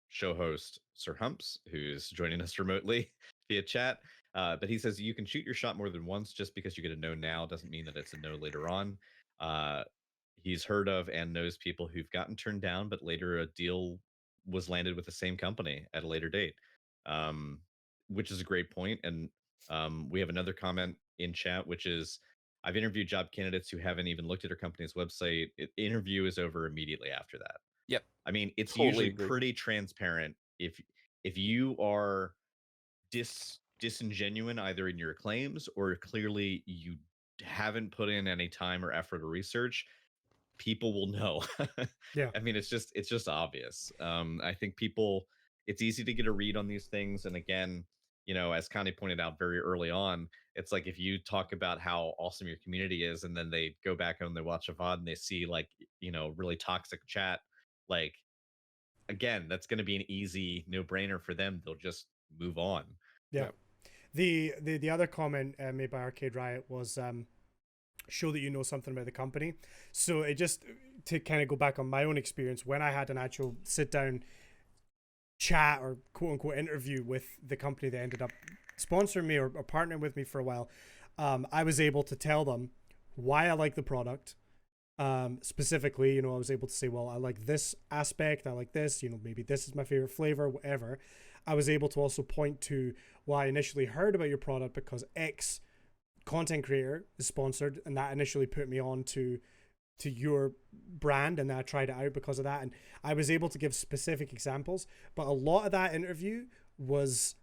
show host Sir Humps, who's joining us remotely via chat. But he says you can shoot your shot more than once. Just because you get a no now doesn't mean that it's a no later on. He's heard of and knows people who've gotten turned down, but later a deal was landed with the same company at a later date, which is a great point. And we have another comment in chat, which is, I've interviewed job candidates who haven't even looked at our company's website. Interview is over immediately after that. yep. I mean, it's Totally usually agree. pretty transparent. If you are disingenuine either in your claims or clearly you haven't put in any time or effort or research, people will know. Yeah. I mean, it's just obvious. I think it's easy to get a read on these things. And again, as Connie pointed out very early on, it's like if you talk about how awesome your community is, and then they go back and they watch a VOD and they see like, really toxic chat, like, again, that's going to be an easy no brainer for them. They'll just move on. Yeah. The other comment made by Arcade Riot was show that you know something about the company. So it just, to kind of go back on my own experience, when I had an actual sit down chat or quote unquote interview with the company that ended up sponsoring me or partnering with me for a while, I was able to tell them why I like the product. Specifically, I was able to say, well, I like this aspect, I like this, maybe this is my favorite flavor, whatever. I was able to also point to, well, I initially heard about your product because X content creator is sponsored, and that initially put me on to your brand, and then I tried it out because of that. And I was able to give specific examples, but a lot of that interview was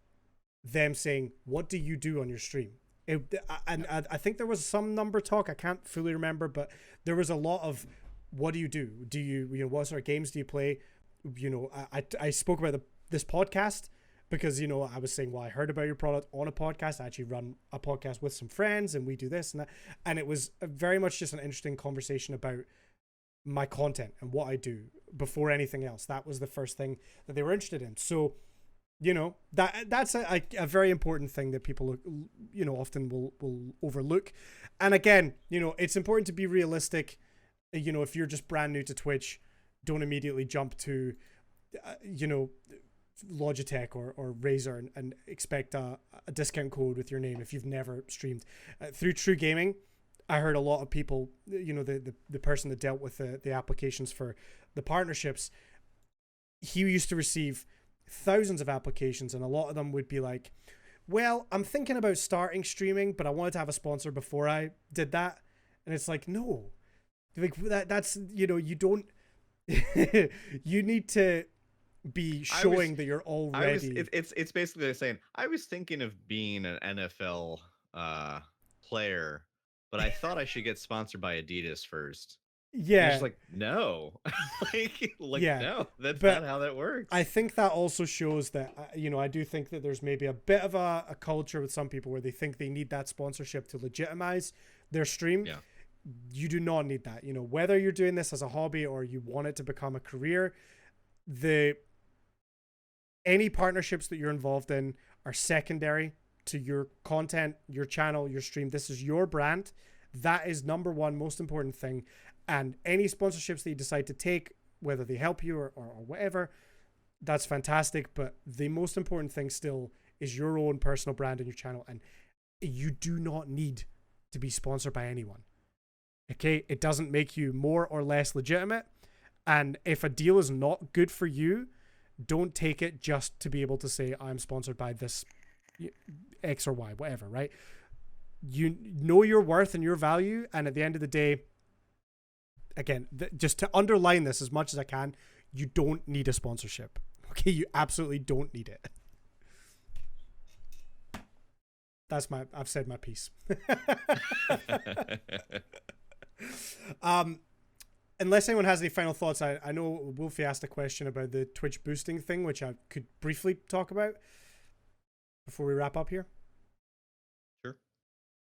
them saying, what do you do on your stream? I think there was some number talk, I can't fully remember, but there was a lot of, what do you do? Do you, what sort of games do you play? I spoke about this podcast because, I was saying, well, I heard about your product on a podcast. I actually run a podcast with some friends and we do this and that. And it was very much just an interesting conversation about my content and what I do before anything else. That was the first thing that they were interested in. So, that's a very important thing that people, often will overlook. And again, it's important to be realistic. If you're just brand new to Twitch, don't immediately jump to, Logitech or Razer and expect a discount code with your name if you've never streamed. Through True Gaming, I heard a lot of people, the person that dealt with the applications for the partnerships, he used to receive thousands of applications, and a lot of them would be like, well, I'm thinking about starting streaming, but I wanted to have a sponsor before I did that. And it's like, no, like that's, you know, you don't, you need to be showing that you're I was already. it's basically like saying I was thinking of being an NFL player, but I thought I should get sponsored by Adidas first. And it's Yeah. just like, no. like Yeah, no, that's but not how that works. I think that also shows that, you know, I do think that there's maybe a bit of a culture with some people where they think they need that sponsorship to legitimize their stream. Yeah. You do not need that. You know, whether you're doing this as a hobby or you want it to become a career, any partnerships that you're involved in are secondary to your content, your channel, your stream. This is your brand. That is number one, most important thing. And any sponsorships that you decide to take, whether they help you or whatever, that's fantastic. But the most important thing still is your own personal brand and your channel. And you do not need to be sponsored by anyone. Okay? It doesn't make you more or less legitimate. And if a deal is not good for you, don't take it just to be able to say, I'm sponsored by this X or Y, whatever, right? You know your worth and your value. And at the end of the day, again, just to underline this as much as I can, you don't need a sponsorship. Okay? You absolutely don't need it. I've said my piece. Unless anyone has any final thoughts, I know Wolfie asked a question about the Twitch boosting thing, which I could briefly talk about before we wrap up here. Sure.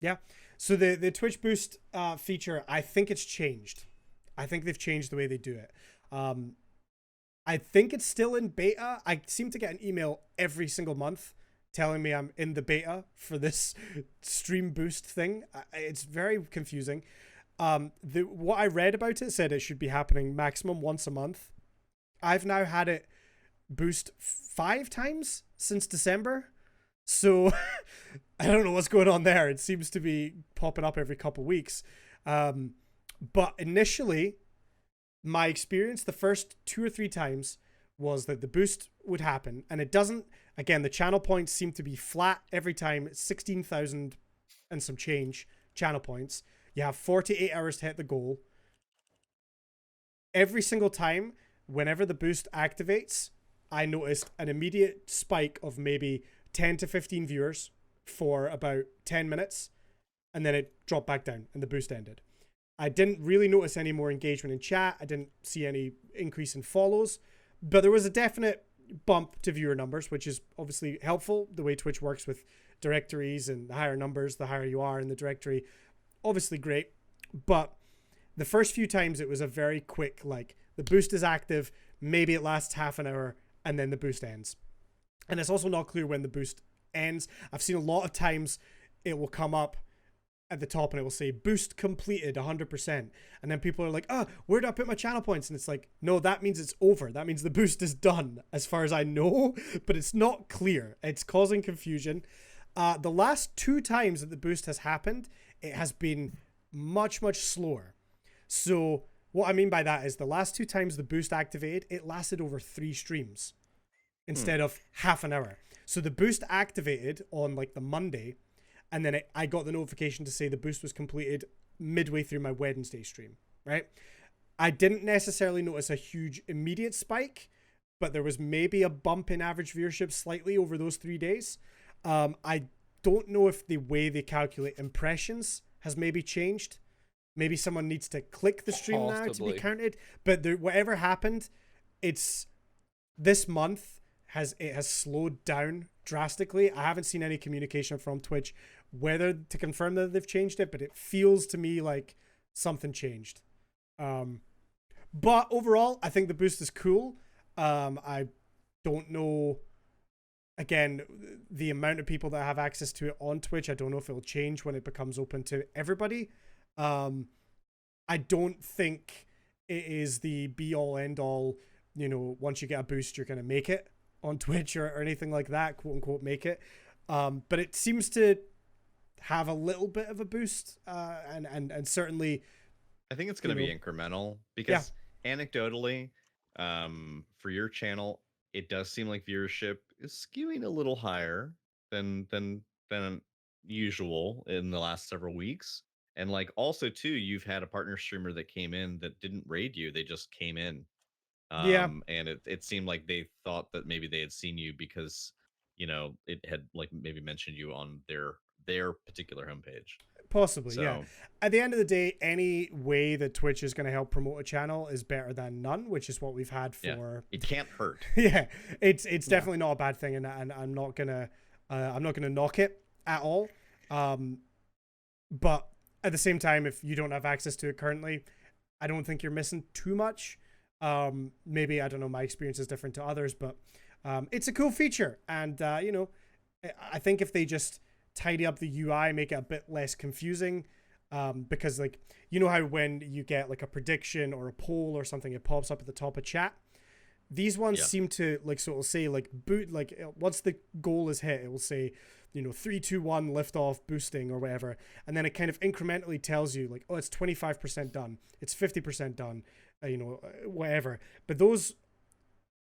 Yeah. So the Twitch boost feature, I think it's changed. I think they've changed the way they do it. I think it's still in beta. I seem to get an email every single month telling me I'm in the beta for this stream boost thing. It's very confusing. What I read about it said it should be happening maximum once a month. I've now had it boost 5 times since December. So I don't know what's going on there. It seems to be popping up every couple weeks. But initially, my experience the first 2 or 3 times was that the boost would happen. And it doesn't, again, the channel points seem to be flat every time. 16,000 and some change channel points. You have 48 hours to hit the goal. Every single time, whenever the boost activates, I noticed an immediate spike of maybe 10 to 15 viewers for about 10 minutes. And then it dropped back down and the boost ended. I didn't really notice any more engagement in chat. I didn't see any increase in follows. But there was a definite bump to viewer numbers, which is obviously helpful. The way Twitch works with directories, and the higher numbers, the higher you are in the directory. Obviously great. But the first few times it was a very quick, like, the boost is active, maybe it lasts half an hour, and then the boost ends. And it's also not clear when the boost ends. I've seen a lot of times it will come up at the top and it will say boost completed 100%. And then people are like, where do I put my channel points? And it's like, no, that means it's over. That means the boost is done as far as I know, but it's not clear. It's causing confusion. The last 2 times that the boost has happened, it has been much, much slower. So what I mean by that is the last 2 times the boost activated, it lasted over 3 streams instead of half an hour. So the boost activated on like the Monday, and then I got the notification to say the boost was completed midway through my Wednesday stream, right? I didn't necessarily notice a huge immediate spike, but there was maybe a bump in average viewership slightly over those 3 days. I don't know if the way they calculate impressions has maybe changed. Maybe someone needs to click the stream now to be counted. But whatever happened, this month has slowed down drastically. I haven't seen any communication from Twitch whether to confirm that they've changed it, but it feels to me like something changed. But overall, I think the boost is cool. I don't know, again, the amount of people that have access to it on Twitch. I don't know if it'll change when it becomes open to everybody. I don't think it is the be all end all, you know, once you get a boost, you're going to make it on Twitch or anything like that, quote unquote, make it. But it seems to have a little bit of a boost, and certainly I think it's going to be incremental because anecdotally, for your channel, it does seem like viewership is skewing a little higher than usual in the last several weeks. And like also too, you've had a partner streamer that came in that didn't raid you; they just came in, Yeah, and it seemed like they thought that maybe they had seen you because it had like maybe mentioned you on their particular homepage. possibly. Yeah. So At the end of the day, any way that Twitch is going to help promote a channel is better than none, which is what we've had yeah, for. it can't hurt. Yeah, it's definitely not a bad thing, and I'm not gonna knock it at all. But at the same time, if you don't have access to it currently, I don't think you're missing too much. Maybe I don't know. My experience is different to others, but it's a cool feature, and I think if they just tidy up the UI, make it a bit less confusing, because like how when you get like a prediction or a poll or something, it pops up at the top of chat. These ones Yeah. seem to like, so it'll say like boot, like once the goal is hit, it will say 3, 2, 1 lift off boosting or whatever, and then it kind of incrementally tells you like, oh, it's 25% done, it's 50% done, whatever. But those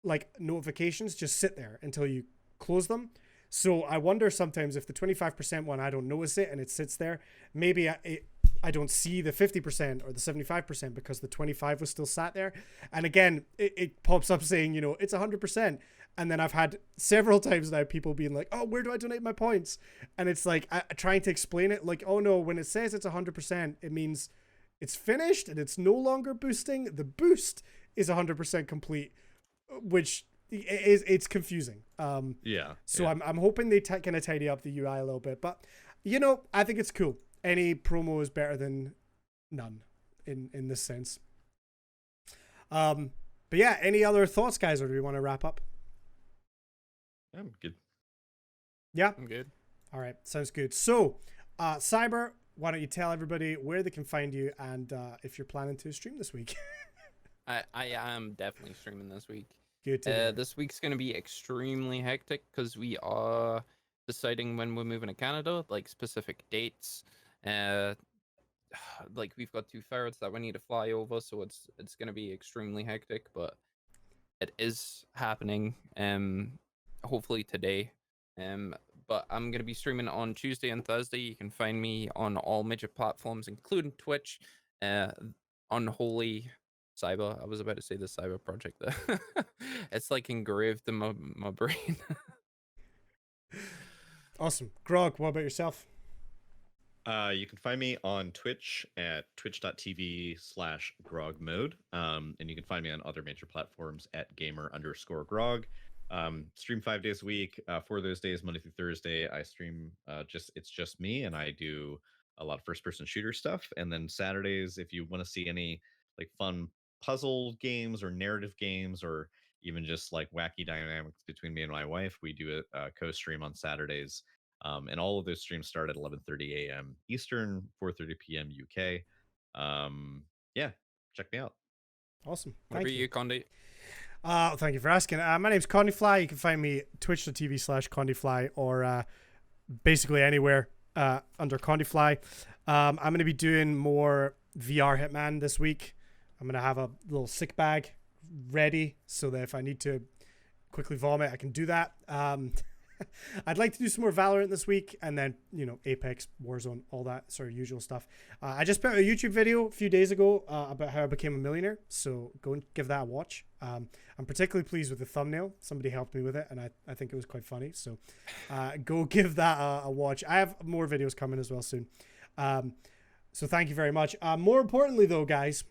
like notifications just sit there until you close them. So I wonder sometimes if the 25% one, I don't notice it and it sits there. Maybe I don't see the 50% or the 75% because the 25 was still sat there. And again, it pops up saying, it's 100%. And then I've had several times now people being like, oh, where do I donate my points? And it's like, trying to explain it like, oh no, when it says it's 100%, it means it's finished and it's no longer boosting. The boost is 100% complete, which it's confusing. Yeah. So yeah. I'm hoping they kind of tidy up the UI a little bit, but I think it's cool. Any promo is better than none in this sense. But yeah, any other thoughts, guys, or do we want to wrap up? I'm good. Yeah. I'm good. All right. Sounds good. So, Cyber, why don't you tell everybody where they can find you and if you're planning to stream this week? I am definitely streaming this week. Good to hear. This week's gonna be extremely hectic because we are deciding when we're moving to Canada, like specific dates. Like we've got 2 ferrets that we need to fly over, so it's gonna be extremely hectic, but it is happening. Hopefully today. But I'm gonna be streaming on Tuesday and Thursday. You can find me on all major platforms, including Twitch. Unholy Cyber. I was about to say the Cyber Project there. It's like engraved in my brain. Awesome. Grog, what about yourself? You can find me on Twitch at twitch.tv/grogmode. And you can find me on other major platforms at gamer_grog. Stream 5 days a week. 4 of those days, Monday through Thursday, I stream it's just me, and I do a lot of first-person shooter stuff. And then Saturdays, if you want to see any like fun puzzle games or narrative games, or even just like wacky dynamics between me and my wife, we do a co-stream on Saturdays. And all of those streams start at 11:30 a.m. Eastern, 4:30 p.m. UK. Yeah, check me out. Awesome. What Thank about you, Condi? Thank you for asking. My name's Condyfly. You can find me twitch.tv/Condyfly or basically anywhere under Condyfly. I'm going to be doing more VR Hitman this week. I'm going to have a little sick bag ready so that if I need to quickly vomit, I can do that. I'd like to do some more Valorant this week, and then Apex, Warzone, all that sort of usual stuff. I just put a YouTube video a few days ago about how I became a millionaire, so go and give that a watch. I'm particularly pleased with the thumbnail. Somebody helped me with it, and I think it was quite funny, so go give that a watch. I have more videos coming as well soon, so thank you very much. More importantly though, guys,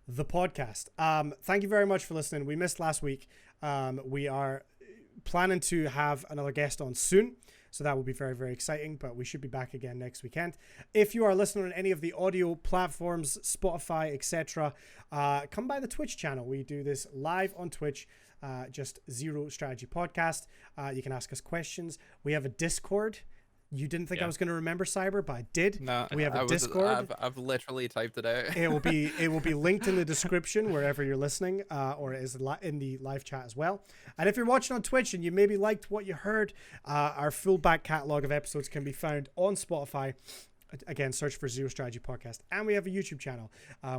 the podcast. Thank you very much for listening. We missed last week. We are planning to have another guest on soon, so that will be very, very exciting, but we should be back again next weekend. If you are listening on any of the audio platforms, Spotify, etc., come by the Twitch channel. We do this live on Twitch, just Zero Strategy Podcast. You can ask us questions. We have a Discord. You didn't think I was going to remember, Cyber, but I did. No, we have a Discord. I've literally typed it out. It will be linked in the description wherever you're listening, or it is in the live chat as well. And if you're watching on Twitch and you maybe liked what you heard, our full back catalog of episodes can be found on Spotify. Again, search for Zero Strategy Podcast. And we have a YouTube channel,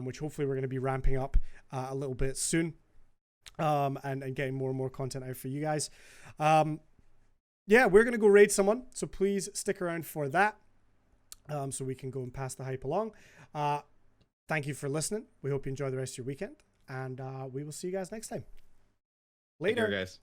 which hopefully we're going to be ramping up a little bit soon, and getting more and more content out for you guys. yeah, we're going to go raid someone. So please stick around for that. So we can go and pass the hype along. Thank you for listening. We hope you enjoy the rest of your weekend. And we will see you guys next time. Take care, Later. guys.